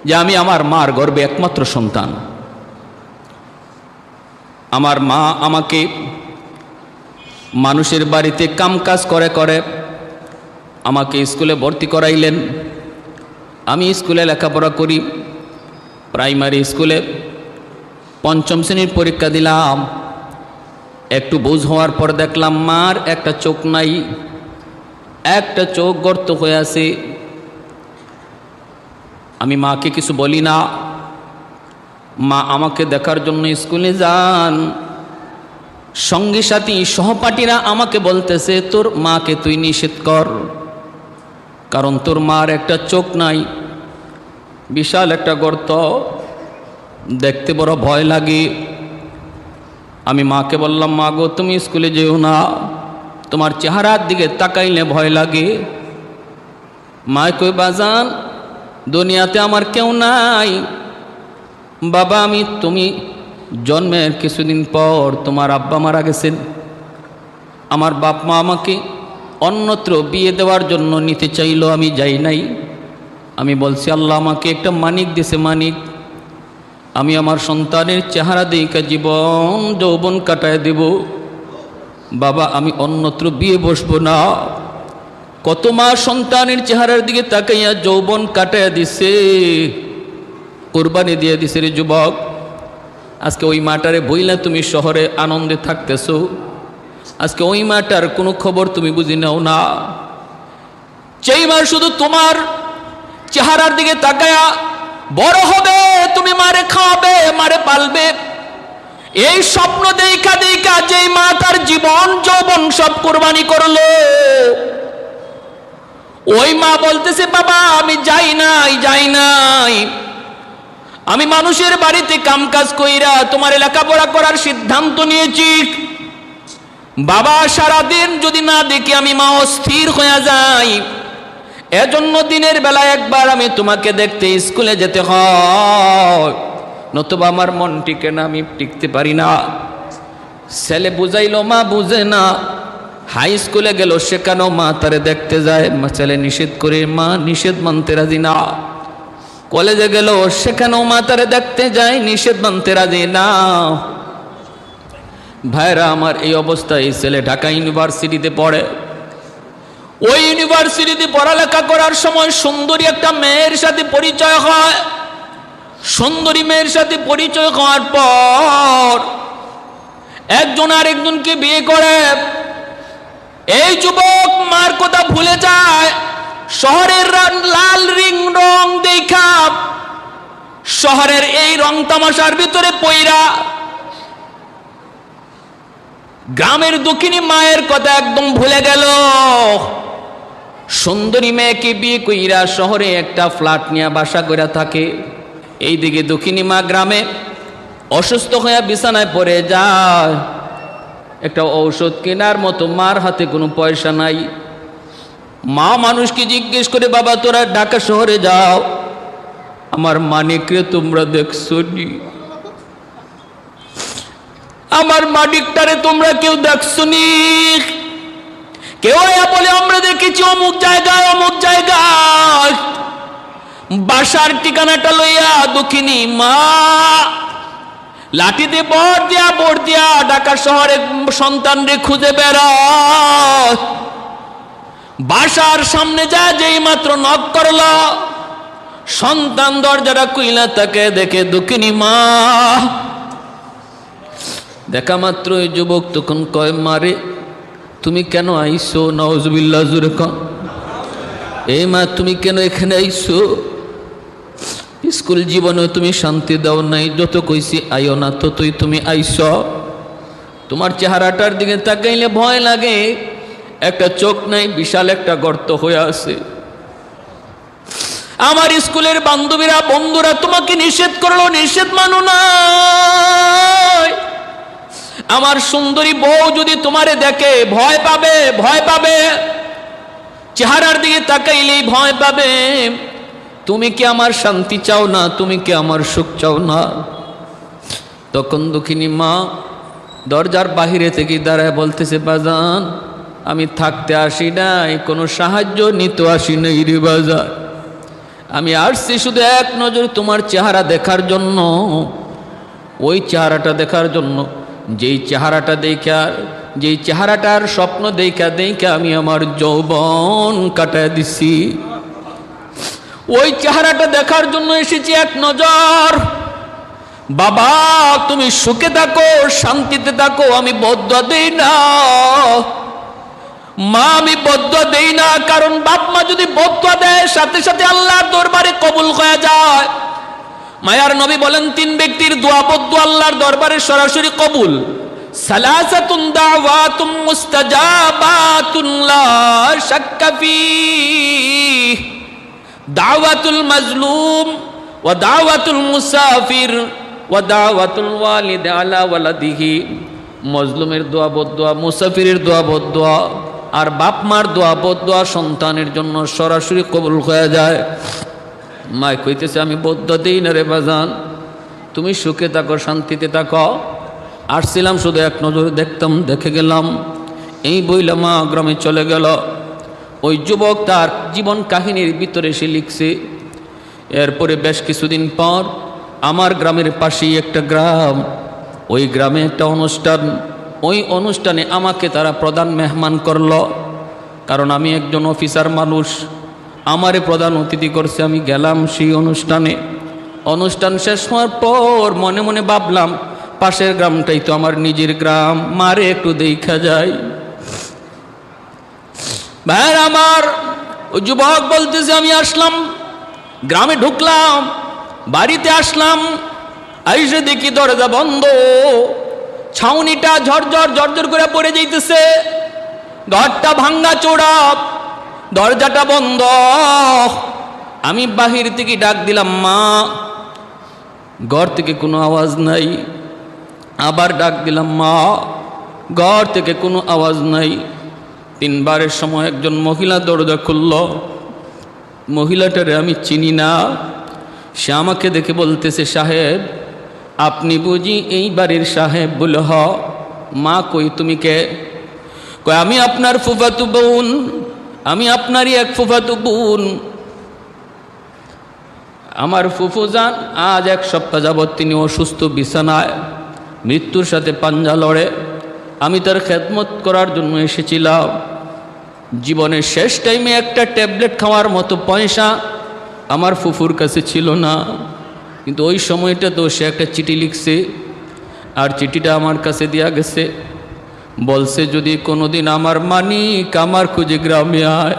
যে আমি আমার মার গর্ভে একমাত্র সন্তান। আমার মা আমাকে মানুষের বাড়িতে কামকাজ করে করে আমাকে স্কুলে ভর্তি করাইলেন। আমি স্কুলে লেখাপড়া করি, প্রাইমারি স্কুলে 5ম শ্রেণীর পরীক্ষা দিলাম। একটু বুঝ হওয়ার পর দেখলাম মার একটা চোখ নাই, একটা চোখ গর্ত হয়ে আছে। আমি মাকে কিছু বলি না। মা আমাকে দেখার জন্য স্কুলে যান। সঙ্গী সাথী সহপাঠীরা আমাকে বলতেছে, তোর মাকে তুই নিষেধ কর, কারণ তোর মার একটা চোখ নাই, বিশাল একটা গর্ত, দেখতে বড় ভয় লাগে। আমি মাকে বললাম, মা গো তুমি স্কুলে যেও না, তোমার চেহারার দিকে তাকাইলে ভয় লাগে। মা কই বাজান দুনিয়াতে আমার কেউ নাই। বাবা তুমি জন্মের কিছুদিন পর তোমার আব্বা মারা গেছেন। আমার বাপ মা আমাকে অন্যত্র বিয়ে দেওয়ার জন্য নিতে চাইলো, আমি যাই নাই। আমি বলছি আল্লাহ আমাকে একটা মানিক দিয়েছে, মানিক আমি আমার সন্তানের চেহারা দেখে জীবন যৌবন কাটায় দেব। বাবা আমি অন্যত্র বিয়ে বসবো না। কত মা সন্তানের চেহারার দিকে তাকাইয়া যৌবন কাটায় দিছে, কোরবানি দিয়ে দিছে রে যুবক। আজকে ওই মাটারে বইলা তুমি শহরে আনন্দে থাকতেছো, আজকে ওই মাটার কোনো খবর তুমি বুঝি নাও না। যেই মা শুধু তোমার চেহারার দিকে তাকায়া বড় হবে, তুমি মারে খাওয়াবে, মারে পালবে, এই স্বপ্ন দেখা দেখা যেই মা তার জীবন যৌবন সব কোরবানি করলো, ওই মা বলতেছে বাবা আমি যাই নাই, আমি মানুষের বাড়িতে কামকাজ কইরা তোমার লেখাপড়া করার সিদ্ধান্ত নিয়েছি। বাবা সারাদিন যদি না দেখি আমি মা অস্থির হয়ে যাই, এজন্য দিনের বেলা একবার আমি তোমাকে দেখতে স্কুলে যেতে হয়, নতুবা আমার মন টিকে না, আমি টিকতে পারি না। ছেলে বুঝাইলো মা বুঝে না। হাই স্কুলে গেল, সেখানেও মা তারে দেখতে যায়, ছেলে নিষেধ করে মা নিষেধ মানতে রাজি না। কলেজে গেল, সেখানেও মা তারে দেখতে যায়, নিষেধ মানতে রাজি না। ভাইরা আমার এই অবস্থায় ছেলে ঢাকা ইউনিভার্সিটিতে পড়ে। ওই ইউনিভার্সিটিতে পড়ালেখা করার সময় সুন্দরী একটা মেয়ের সাথে পরিচয় হয়। সুন্দরী মেয়ের সাথে পরিচয় হওয়ার পর একজন আরেকজনকে বিয়ে করে। এই যুবক মার কথা ভুলে যায়, শহরের লাল রং দেখা শহরের এই রং তামাশার ভিতরে পইরা গ্রামের দক্ষিণী মায়ের কথা একদম ভুলে গেল। সুন্দরী মেয়েকে বিয়ে কইরা শহরে একটা ফ্ল্যাট নিয়ে বাসা করে থাকে। এইদিকে দক্ষিণী মা গ্রামে অসুস্থ হয়ে বিছানায় পড়ে যায়। একটা ঔষধ কেনার মতো মার হাতে কোনো পয়সা নাই। মা মানুষকে জিজ্ঞেস করে বাবা তোরা ঢাকা শহরে যাও, আমার মানিকরে তোমরা দেখছো নি? আমার মানিকটারে তোমরা কেউ দেখছো নি? কেউ বলে আমরা দেখেছি অমুক জায়গায়। বাসার ঠিকানাটা লইয়া দক্ষিণী মা লাঠিতে বর দিয়া ঢাকা শহরে সন্তানরে খুঁজে বেড়ায়। বাসার সামনে যেই মাত্র নক করল, সন্তান দরজাটা খুইলা তাকে দেখে দক্ষিণী মা। দেখা মাত্র ওই যুবক তখন কয় মারে তুমি কেন আইছো? নাউজুবিল্লাহ জোরে কন। এই মা তুমি কেন এখানে আইছো? স্কুল জীবনে তুমি শান্তি দাও নাই, যত কইছি আইও না ততই তুমি আইছ। তোমার চেহারাটার দিকে তাকাইলে ভয় লাগে, একটা চোখ নাই, বিশাল একটা গর্ত হয়ে আছে। আমার স্কুলের বান্ধবীরা বন্ধুরা তোমাকে নিষেধ করলো, নিষেধ মানো না। আমার সুন্দরী বউ যদি তোমারে দেখে ভয় পাবে, চেহারার দিকে তাকাইলেই ভয় পাবে। তুমি কি আমার শান্তি চাও না? তুমি কি আমার সুখ চাও না? তখন দক্ষিণী মা দরজার বাহিরে থেকে দাঁড়ায় বলতেছে বাজান আমি থাকতে আসি নাই, কোনো সাহায্য নিতে আসি নাই রে বাজার। আমি আসছি শুধু এক নজর তোমার চেহারা দেখার জন্য, ওই চেহারাটা দেখার জন্য, যেই চেহারাটার স্বপ্ন দেখা আমি আমার যৌবন কাটায় দিছি। ওই চেহারাটা দেখার জন্য এসেছি এক নজর। বাবা তুমি সুখে থাকো, শান্তিতে থাকো, আমি বদদুয়া দেই না। মা আমি বদদুয়া দেই না, কারণ বাপ মা যদি বদদুয়া দেয় সাথে সাথে আল্লাহর দরবারে কবুল হয়ে যায়। মায়ার নবী বলেন তিন ব্যক্তির দোয়া বদদুয়া আল্লাহর দরবারে সরাসরি কবুল। সালাসাতুন দাওয়াতুম মুস্তাজাবাতুন লা শাক্কা ফীহ, দাওয়াতুল মাজলুম ওয়া দাওয়াতুল মুসাফির ওয়া দাওয়াতুল ওয়ালিদ আলা ওয়ালাদিহি। মজলুমের দোয়া বদদুয়া, মুসাফিরের দোয়া বদদুয়া, আর বাপ মার দোয়া বদদোয়া সন্তানের জন্য সরাসরি কবুল হয়ে যায়। মা কইতেছে আমি বদ্ধ দিই না রে বাজান, তুমি সুখে থাকো, শান্তিতে থাকো। আসছিলাম শুধু এক নজরে দেখতাম, দেখে গেলাম। এই বইলা মা গ্রামে চলে গেল। ওই যুবক তার জীবন কাহিনীর ভিতরে সে লিখছে। এরপরে বেশ কিছুদিন পর আমার গ্রামের পাশেই একটা গ্রাম, ওই গ্রামে একটা অনুষ্ঠান। ওই অনুষ্ঠানে আমাকে তারা প্রধান মেহমান করল, কারণ আমি একজন অফিসার মানুষ। আমারে প্রধান অতিথি করছে, আমি গেলাম সেই অনুষ্ঠানে। অনুষ্ঠান শেষ হওয়ার পর মনে মনে ভাবলাম পাশের গ্রামটাই তো আমার নিজের গ্রাম, মারে একটু দেখা যায়। ভাই আমার ওই যুবক বলতেছে আমি আসলাম, গ্রামে ঢুকলাম, বাড়িতে আসলাম, আইসে দেখি দরজা বন্ধ, ছাউনিটা ঝরঝর ঝরঝর করে পড়ে যাইতেছে, ঘরটা ভাঙ্গা চোরা, দরজাটা বন্ধ। আমি বাহির থেকে ডাক দিলাম মা, ঘর থেকে কোনো আওয়াজ নাই। আবার ডাক দিলাম মা, ঘর থেকে কোনো আওয়াজ নাই। তিনবারের সময় একজন মহিলা দরজা খুলল। মহিলাটারে আমি চিনি না। সে আমাকে দেখে বলতেছে সাহেব, আপনি বুঝি এই বাড়ির সাহেব? বলে হ। মা কই তুমি কে? কয় আমি আপনার ফুফাতু বোন, আমি আপনারই এক ফুফাতু বোন। আমার ফুফু যান আজ এক সপ্তাহ যাবৎ তিনি অসুস্থ, বিছানায়, মৃত্যুর সাথে পাঞ্জা লড়ে। আমি তার খেদমত করার জন্য এসেছিলাম। জীবনের শেষ টাইমে একটা ট্যাবলেট খাওয়ার মতো পয়সা আমার ফুফুর কাছে ছিল না, কিন্তু ওই সময়টা তো সে একটা চিঠি লিখছে, আর চিঠিটা আমার কাছে দেয়া গেছে। বলছে যদি কোনোদিন আমার মানিক আমার খুঁজে গ্রামে আয়,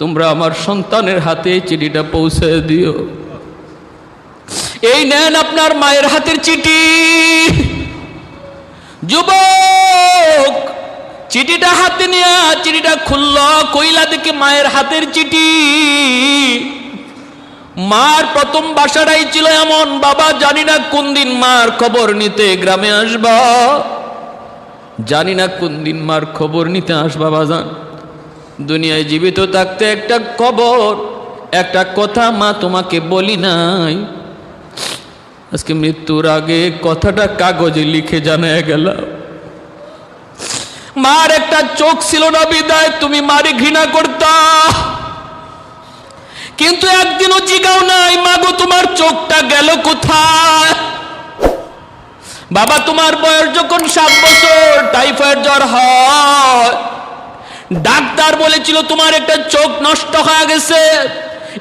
তোমরা আমার সন্তানের হাতে চিঠিটা পৌঁছে দিও। এই নেন আপনার মায়ের হাতের চিঠি। যুবক চিঠিটা হাতে নিয়ে চিঠিটা খুলল, কইলা দেখে মায়ের হাতের চিঠি। মার প্রথম বাসাটাই ছিল এমন, বাবা জানি না কোন দিন মার খবর নিতে গ্রামে আসবা, জানি না কোন দিন মার খবর নিতে আসবা বাজান। দুনিয়ায় জীবিত থাকতে একটা খবর, একটা কথা মা তোমাকে বলি নাই, আজকে মৃত্যুর আগে কথাটা কাগজে লিখে জানা গেল। মার একটা চোখ ছিল না বিদায় তুমি মারে ঘৃণা করতা, কিন্তু একদিনও জিগাও নাই মাগো তোমার চোখটা গেল কোথায়। বাবা তোমার বয়স যখন 7 বছর টাইফয়েড জ্বর হয়, ডাক্তার বলেছিল তোমার একটা চোখ নষ্ট হয়ে গেছে,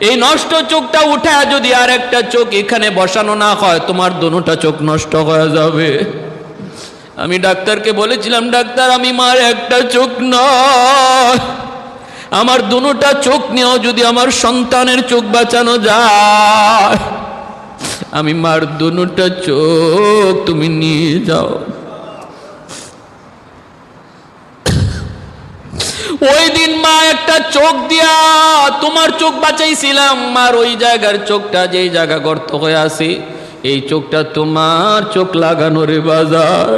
এই নষ্ট চোখটা উঠা যদি আর একটা চোখ এখানে বসানো না হয় তোমার দুটোটা চোখ নষ্ট হয়ে যাবে। আমি ডাক্তারকে বলেছিলাম ডাক্তার আমি মার একটা চোখ নয়, আমার দুটোটা চোখ নিয়েও যদি আমার সন্তানের চোখ বাঁচানো যায়, আমি মার দুটোটা চোখ তুমি নিয়ে যাও। ওই দিন মা একটা চোখ দিয়া তোমার চোখ বাঁচাইছিলাম, মার ওই জায়গার চোখটা যেই জায়গা গর্ত হয়ে আছে এই চোখটা তোমার চোখ লাগানো রে বাজার।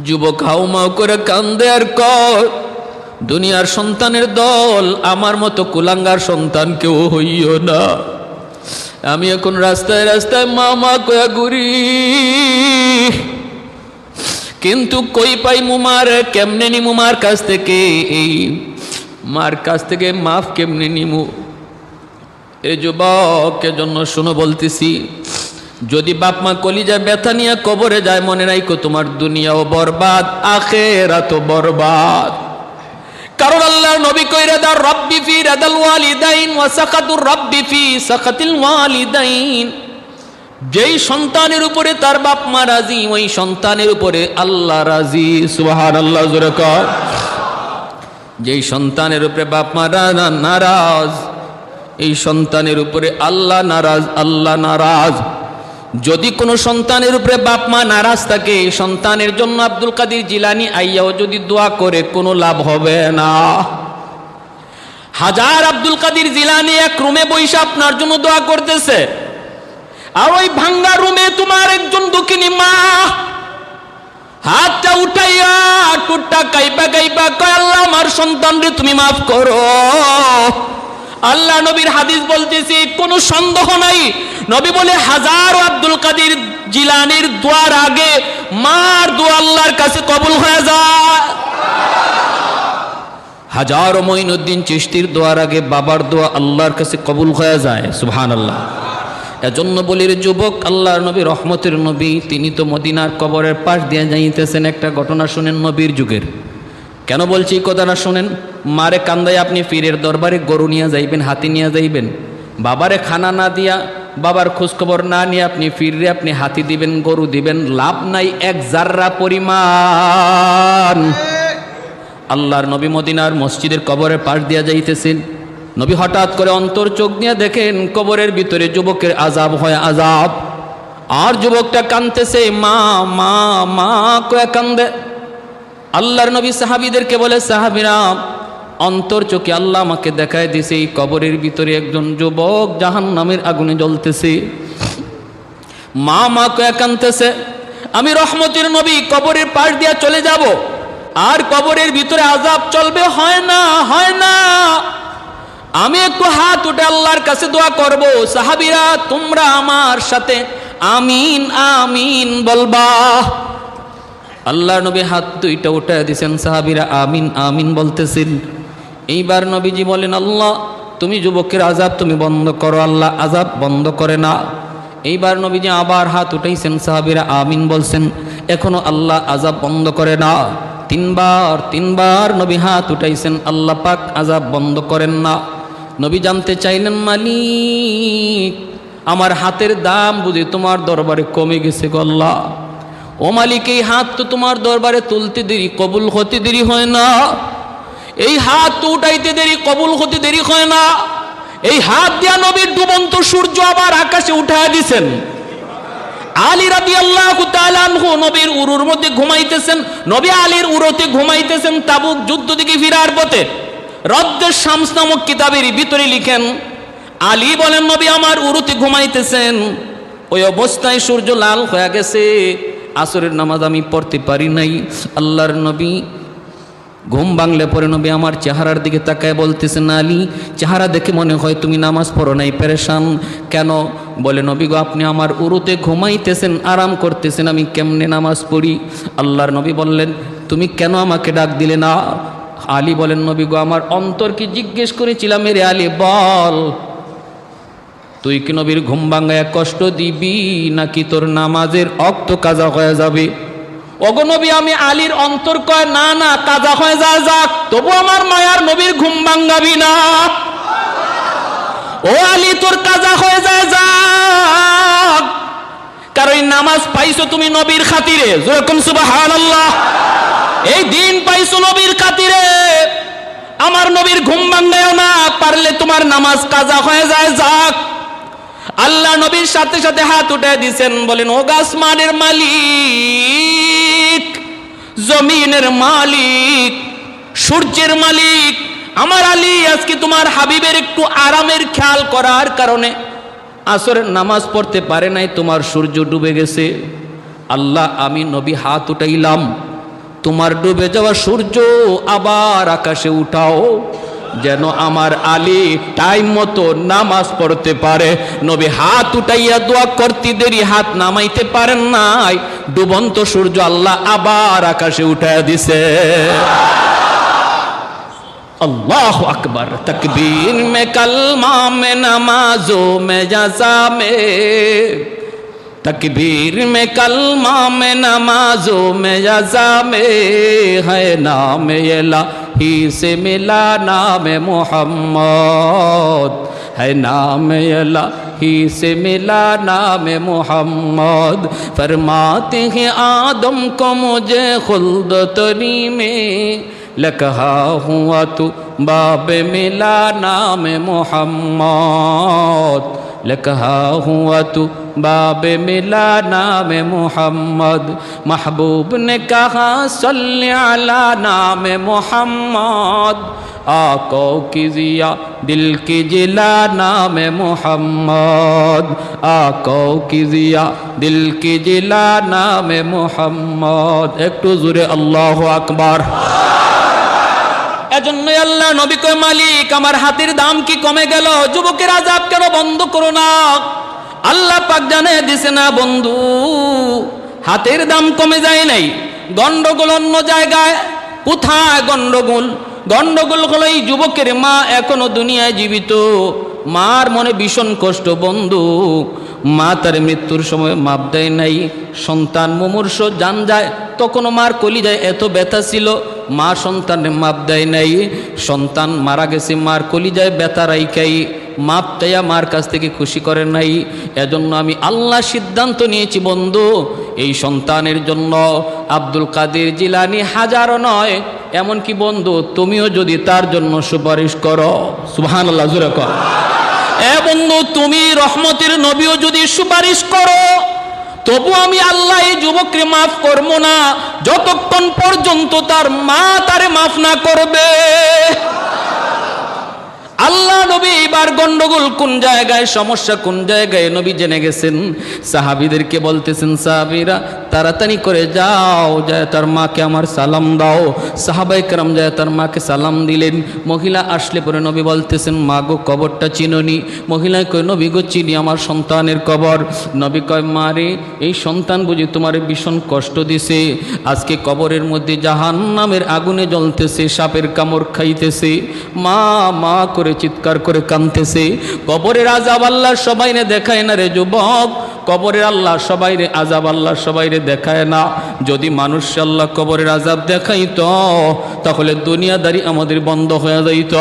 যুবক হাউমাউ করে কান্দে আর কর দুনিয়ার সন্তানের দল আমার মতো কুলাঙ্গার সন্তান কেউ হইও না। আমি এখন রাস্তায় রাস্তায় মা মা কয়া ঘুরি, কিন্তু কই পাই মুমার, কেমনে নিমু মার কাছ থেকে, এই মার কাছ থেকে মাফ কেমনে নিমু। এই যুবকের জন্য শুনো বলতেছি, যদি বাপ মা কলিজায় ব্যথা নিয়ে কবরে যায় মনে রাখো তোমার দুনিয়াও বরবাদ আখিরাতও বরবাদ। কারণ আল্লাহর নবী কইরা দা রাব্বি ফি রাদাল ওয়ালিদাইন ওয়া সাকাতুর রাব্বি ফি সাকাতিল ওয়ালিদাইন। যেই সন্তানের উপরে তার বাপ মা রাজি ওই সন্তানের উপরে আল্লাহ রাজি। সুবহানাল্লাহ জোরে কর। যেই সন্তানের উপরে বাপ মা নারাজ এই সন্তানের উপরে আল্লাহ নারাজ, আল্লাহ নারাজ। যদি কোনো সন্তানের উপরে বাপ মা নারাজ থাকে এই সন্তানের জন্য আব্দুল কাদের জিলানী আইয়াও যদি দোয়া করে কোনো লাভ হবে না। হাজার আব্দুল কাদের জিলানী এক রুমে বসে আপনার জন্য দোয়া করতেছে, আর ওই ভাঙ্গা রুমে তোমার একজন দুঃখিনী মা হাতটা উঠাইয়া টুটটা কাইপা কাইপা কয় আল্লাহ আমার সন্তানরে তুমি মাফ করো। আল্লাহ নবীর হাদিস বলতেছি, কোনো সন্দেহ নাই, নবী বলে হাজারো আব্দুল কাদের জিলানির দোয়ার আগে মার দোয়া আল্লাহর কাছে কবুল হয়ে যায়। হাজারো মঈনুদ্দিন চিশতির দোয়ার আগে বাবার দোয়া আল্লাহর কাছে কবুল হয়ে যায়। সুবহানাল্লাহ। এজন্য বলি রে যুবক, আল্লাহর নবী রহমতের নবী, তিনি তো মদিনার কবরের পাশ দিয়ে যাইতেছেন। একটা ঘটনা শুনেন নবীর যুগের। কেন বলছি এই কথাটা শুনেন। মারে কান্দায় আপনি পীরের দরবারে গরু নিয়ে যাইবেন, হাতি নিয়ে যাইবেন, বাবারে খানা না দিয়া, বাবার খোঁজখবর না নিয়ে আপনি পীরে আপনি হাতি দিবেন, গরু দিবেন, লাভ নাই এক জাররা পরিমাণ। আল্লাহর নবী মদিনার মসজিদের কবরের পাশ দিয়া যাইতেছেন। নবী হঠাৎ করে অন্তর চোখ দিয়ে দেখেন কবরের ভিতরে যুবকের আযাব হয় আযাব। আর যুবকটা কাঁদতেছে, মা মা মা কয়ে কান্দে। আল্লাহর নবী সাহাবীদেরকে বলে, সাহাবীরা অন্তর চোখে আল্লাহ আমাকে দেখায় দিছে, এই কবরের ভিতরে একজন যুবক জাহান্নামের আগুনে জ্বলতেছে। মা মা কয়ে কাঁদতেছে। আমি রহমতের নবী কবরের পাশ দিয়া চলে যাব, আর কবরের ভিতরে আযাব চলবে, হয় না হয় না। আমি একটু হাত উঠে আল্লাহর কাছে দোয়া করব, সাহাবীরা তোমরা আমার সাথে আমিন আমিন বলবা। আল্লাহর নবী হাত দুইটা উঠে দিয়েছেন, সাহাবীরা আমিন আমিন বলতেছেন। এইবার নবীজি বলেন, আল্লাহ তুমি যুবকের আযাব তুমি বন্ধ করো। আল্লাহ আযাব বন্ধ করে না। এইবার নবীজি আবার হাত উঠাইছেন, সাহাবীরা আমিন বলছেন, এখনো আল্লাহ আযাব বন্ধ করে না। তিনবার নবী হাত উঠাইছেন, আল্লাহ পাক আযাব বন্ধ করেন না। নবী জানতে চাইলেন, মালিক আমার হাতের দাম বুঝি তোমার দরবারে কমে গেছে গো আল্লাহ। ও মালিক, এই হাত তো তোমার দরবারে তুলতে দেরি, কবুল হতে দেরি হয় না। এই হাত তো উঠাইতে দেরি, কবুল হতে দেরি হয় না। এই হাত দিয়া নবীর ডুবন্ত সূর্য আবার আকাশে উঠায় দিছেন। আলী রাদিয়াল্লাহু তাআলা আনহু নবীর উরুর মধ্যে ঘুমাইতেছেন। নবী আলীর উরুতে ঘুমাইতেছেন তাবুক যুদ্ধ থেকে ফিরার পথে। রদ্দুশ শামস নামক কিতাবের ভিতরে লিখেন, আলী বলেন নবী আমার উরুতে ঘুমাইতেছেন, ওই অবস্থায় সূর্য লাল হয়ে গেছে, আসরের নামাজ আমি পড়তে পারি নাই। আল্লাহর নবী ঘুম ভাঙলে পরে নবী আমার চেহারার দিকে তাকায় বলতেছেন, আলী চেহারা দেখে মনে হয় তুমি নামাজ পড়ো নাই, পেরেশান কেন? বলে, নবী গো আপনি আমার উরুতে ঘুমাইতেছেন, আরাম করতেছেন, আমি কেমনে নামাজ পড়ি? আল্লাহর নবী বললেন, তুমি কেন আমাকে ডাক দিলে না? আলী বলেন, নবী গো আমার অন্তরকে জিজ্ঞেস করেছিলাম, রে আলী বল, তুই কি নবীর ঘুম ভাঙায় কষ্ট দিবি নাকি তোর নামাজের অক্ত কাজা হয়ে যাবে? ওগো নবী আমি আলীর অন্তর কয়, না না কাজা হয়ে যা যাক, তবু আমার মায়ার নবীর ঘুম ভাঙাবি না। ও আলী তোর কাজা হয়ে যায় যাক, কারণ নামাজ পাইছো তুমি নবীর খাতিরে। যেরকম সুবহানাল্লাহ, এই দিন পাইছো নবীর খাতিরে, আমার নবীর ঘুম ভাঙায়ও না, পারলে তোমার নামাজ কাজা হয়ে যায় যাক। আল্লাহ নবীর সাথে সাথে হাত উঠে দিয়েছেন, বলেন, ও আসমানের মালিক, জমিনের মালিক, সূর্যের মালিক, আমার আলী আজকে তোমার হাবিবের একটু আরামের খেয়াল করার কারণে আসরের নামাজ পড়তে পারে নাই, তোমার সূর্য ডুবে গেছে। আল্লাহ আমি নবী হাত উঠাইলাম, তোমার ডুবে যাওয়া সূর্য আবার আকাশে উঠাও, যেন আমার আলী টাইম মতো নামাজ পড়তে পারে। নবী হাত উঠাইয়া দোয়া করতে দেরি হাত নামাইতে পারেন নাই, ডুবন্ত সূর্য আল্লাহ আবার আকাশে উঠাইয়া দিছে। अल्लाहु अकबर। तकबीर में कलमा में नमाजों में जज़ा में, तकबीर में कलमा में नमाजों में जज़ा में, है नाम इलाही से मिला नाम मोहम्मद, है नाम इलाही से मिला नाम मोहम्मद। फरमाते हैं आदम को मुझे खुल्द तरी में, लकहा हुआ तू बाब मिला नाम मोहम्मद, लकहा हुआ तू बाब मिला नाम मोहम्मद। महबूब ने कहा सल्ले अला नाम मोहम्मद, आको कीजिया दिल की जिला नाम मोहम्मद आको कीजिया दिल की जिला नाम मोहम्मद একটু জোরে আল্লাহু আকবার এজন্যই আল্লাহ নবী কয় মালিক আমার হাতের দাম কি কমে গেল যুবকের আযাব কেন বন্ধ করো না আল্লাহ পাক জানে দিছে না বন্ধু হাতের দাম কমে যায় নাই গন্ডগোল অন্য জায়গায় কোথায় গন্ডগোল গন্ডগোল হলো এই যুবকের মা এখনো দুনিয়ায় জীবিত মার মনে ভীষণ কষ্ট বন্ধু মা তার মৃত্যুর সময় মাপ দেয় নাই সন্তান মুমূর্ষ জান যায় তখনও মার কলিজায় এত ব্যথা ছিল মা সন্তানের মাপ দেয় নাই সন্তান মারা গেছে মার কলিজায় ব্যথা রাইখাই মাপ দেয়া মার কাছ থেকে খুশি করে নাই এজন্য আমি আল্লাহ সিদ্ধান্ত নিয়েছি বন্ধু এই সন্তানের জন্য আব্দুল কাদের জিলানী হাজারো নয় এমনকি বন্ধু তুমিও যদি তার জন্য সুপারিশ করো সুবহানাল্লাহ জোরে কর এ বন্ধু তুমি রহমতের নবীও যদি সুপারিশ করো তবু আমি আল্লাহ এই যুবককে মাফ করব না যতক্ষণ পর্যন্ত তার মা তারে মাফ না করবে আল্লাহ নবী এবার গন্ডগোল কোন জায়গায় সমস্যা কোন জায়গায় নবী জেনে গেছেন সাহাবীদেরকে বলতেছেন সাহাবীরা তাড়াতাড়ি করে যাও যায় তার মাকে আমার সালাম দাও সাহাবায়ে কেরাম যায় তার মাকে সালাম দিলেন মহিলা আসলে পরে নবী বলতেছেন মা গো কবরটা চিনোনি মহিলা কয় নবী গো চিনি আমার সন্তানের কবর নবী কয় মা রে এই সন্তান বুঝি তোমার ভীষণ কষ্ট দিছে আজকে কবরের মধ্যে জাহান্নামের আগুনে জ্বলতেছে সাপের কামড় খাইতেছে মা মা করে চিৎকার করে কাঁদতেছে কবরের আযাব আল্লাহ সবাইরে দেখায় না রে যুবক কবরের আল্লাহ সবাইরে আযাব আল্লাহ সবাইরে দেখায় না যদি মানুষ আল্লাহ কবরের আযাব দেখাইতো তাহলে দুনিয়াদারি আমাদের বন্ধ হয়ে যাইত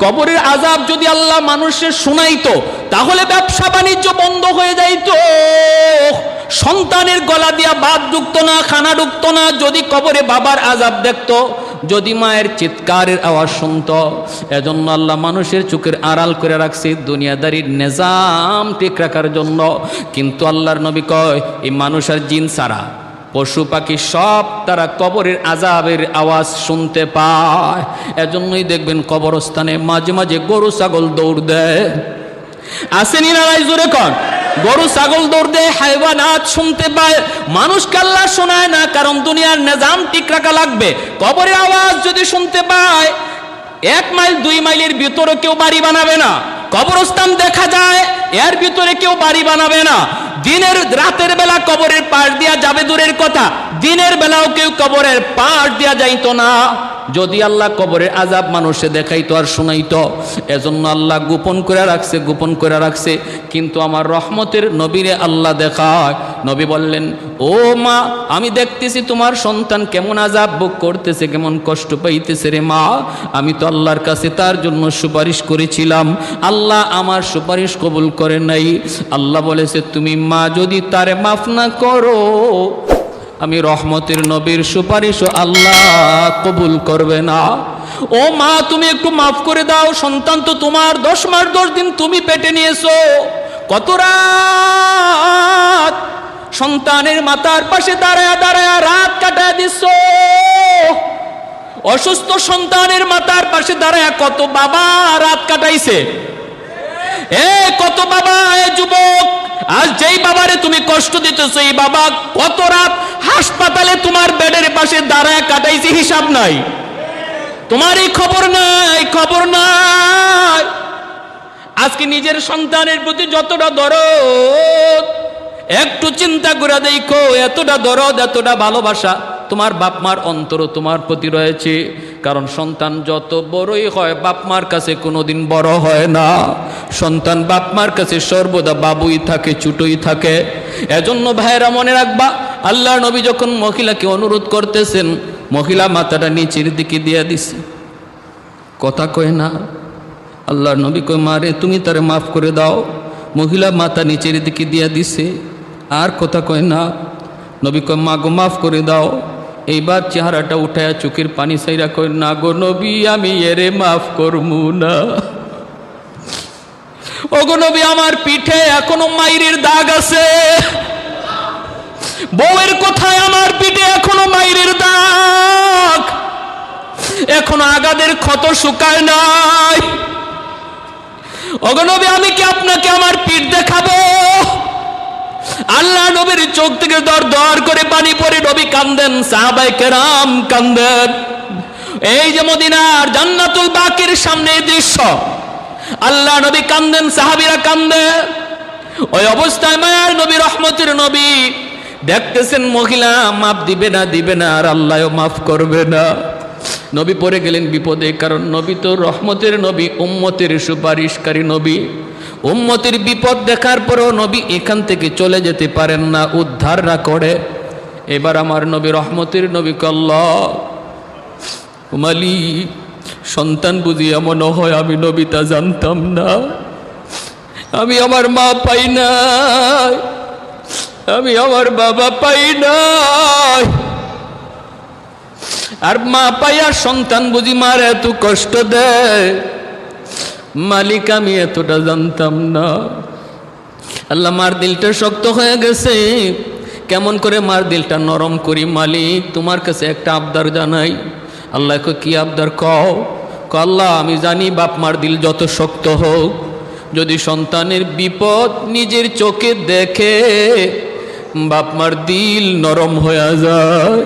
কবরের আযাব যদি আল্লাহ মানুষের শোনাইতো তাহলে ব্যবসা বাণিজ্য বন্ধ হয়ে যাইত সন্তানের গলা দিয়া ভাত ঢুকতো না খানা ঢুকতো না যদি কবরে বাবার আযাব দেখতো যদি মায়ের চিৎকারের আওয়াজ শুনতো এজন্য আল্লাহ মানুষের চোখের আড়াল করে রাখছে দুনিয়াদারির নিজাম ঠিক রাখার জন্য কিন্তু আল্লাহর নবী কয় এই মানুষ আর জিন ছাড়া পশু পাখি সব তারা কবরের আযাবের আওয়াজ শুনতে পায় এজন্যই দেখবেন কবরস্থানে মাঝে মাঝে গরু ছাগল দৌড় দেয় আসেনি না নাই জোরে কর গরু ছাগল দৌড় দেয় হায়ওয়ানাত শুনতে পায় মানুষকে আল্লাহ শোনায় না কারণ দুনিয়ার নিজাম ঠিক রাখা লাগবে কবরের আওয়াজ যদি শুনতে পায় 1 মাইল 2 মাইলের ভিতরে কেউ বাড়ি বানাবে না কবরস্থান দেখা যায় এর ভিতরে কেউ বাড়ি বানাবে না দিনের রাতের বেলা কবরের পাশ দিয়া যাবে দূরের কথা দিনের বেলাও কেউ কবরের পাশ দিয়া যাইতো না যদি আল্লাহ কবরের আযাব মানুষে দেখাইতো আর শোনাইতো এজন্য আল্লাহ গোপন করে রাখছে কিন্তু আমার রহমতের নবীরে আল্লাহ দেখায় নবী বললেন ও মা আমি দেখতেছি তোমার সন্তান কেমন আযাব ভোগ করতেছে কেমন কষ্ট পাইতেছে রে মা আমি তো আল্লাহর কাছে তার জন্য সুপারিশ করেছিলাম আল্লাহ আমার সুপারিশ কবুল করে নাই আল্লাহ বলেছে তুমি মা যদি তারে মাফ না করো আমি রহমতের নবীর সুপারিশও আল্লাহ কবুল করবে না ও মা তুমি একটু মাফ করে দাও সন্তান তো তোমার 10 মাস 10 দিন তুমি পেটে নিয়েছো কত রাত সন্তানের মাথার পাশে দাঁড়ায়া দাঁড়ায়া রাত কাটায় দিছো অসুস্থ সন্তানের মাথার পাশে দাঁড়ায়া কত বাবা রাত কাটাইছে কত বাবা যুবক আজ যেই বাবারে তুমি কষ্ট দিতেছো এই বাবা কত রাত হাসপাতালে তোমার বেডের পাশে দাঁড়ায় কাটাইছে হিসাব নাই তোমার এই খবর নাই আজকে নিজের সন্তানের প্রতি যতটা দরদ একটু চিন্তা করে দেখো এতটা দরদ এতটা ভালোবাসা তোমার বাপ মার অন্তর তোমার প্রতি রয়েছে কারণ সন্তান যত বড়ই হয় বাপ মার কাছে কোনোদিন বড় হয় না সন্তান বাপ মার কাছে সর্বদা বাবুই থাকে ছোটই থাকে এজন্য ভাইরা মনে রাখবা আল্লাহ নবী যখন মহিলাকে অনুরোধ করতেছেন মহিলা মাথাটা নিচের দিকে দিয়ে দিছে কথা কয় না আল্লাহর নবী কয় মারে তুমি তারে মাফ করে দাও মহিলা মাথা নিচের দিকে দিয়ে দিছে আর কথা কয় না নবী কয় মা গো মাফ করে দাও এইবার চেহারাটা উঠায়া চোখের পানি সাইরা কয় না গো নবী আমি এরে মাফ করবো না ও গো নবী আমার পিঠে এখনো মাইরের দাগ আছে বউয়ের কথায় আমার পিঠে এখনো মাইরের দাগ এখনো আগাদের ক্ষত শুকায় নাই। ওগো নবী, আমি কি আপনাকে আমার পিঠ দেখাবো? আল্লাহ নবীর চোখ থেকে দর দর করে পানি পড়ে নবী কান্দেন, সাহাবায়ে কেরাম কান্দেন। এই যে মদিনার জান্নাতুল বাকির সামনে দৃশ্য, আল্লাহ নবী কান্দেন, সাহাবীরা কান্দে। ওই অবস্থায় মায়ার নবী, রহমতের নবী দেখতেছেন মহিলা মাফ দিবে না, আর আল্লাহও মাফ করবে না। নবী পড়ে গেলেন বিপদে, কারণ নবী তো রহমতের নবী, উম্মতের সুপারিশকারী নবী। উম্মতের বিপদ দেখার পরও নবী এখান থেকে চলে যেতে পারেন না, উদ্ধার না করে। এবার আমার নবী, রহমতের নবী, আল্লাহ মালিক, সন্তান বুঝি এমন হয়, আমি নবী তা জানতাম না। আমি আমার মা পাই নাই, আমি আমার বাবা পাই নাই, আর মা পাইয়া সন্তান বুঝি মার এত কষ্ট দেয়। মালিক, আমি এতটা জানতাম না। আল্লাহ, মার দিলটা শক্ত হয়ে গেছে, কেমন করে মার দিলটা নরম করি? মালিক, তোমার কাছে একটা আবদার জানাই। আল্লাহ কো, কি আবদার? কও। আল্লাহ, আমি জানি বাপ মার দিল যত শক্ত হোক, যদি সন্তানের বিপদ নিজের চোখে দেখে বাপ মার দিল নরম হয়ে যায়।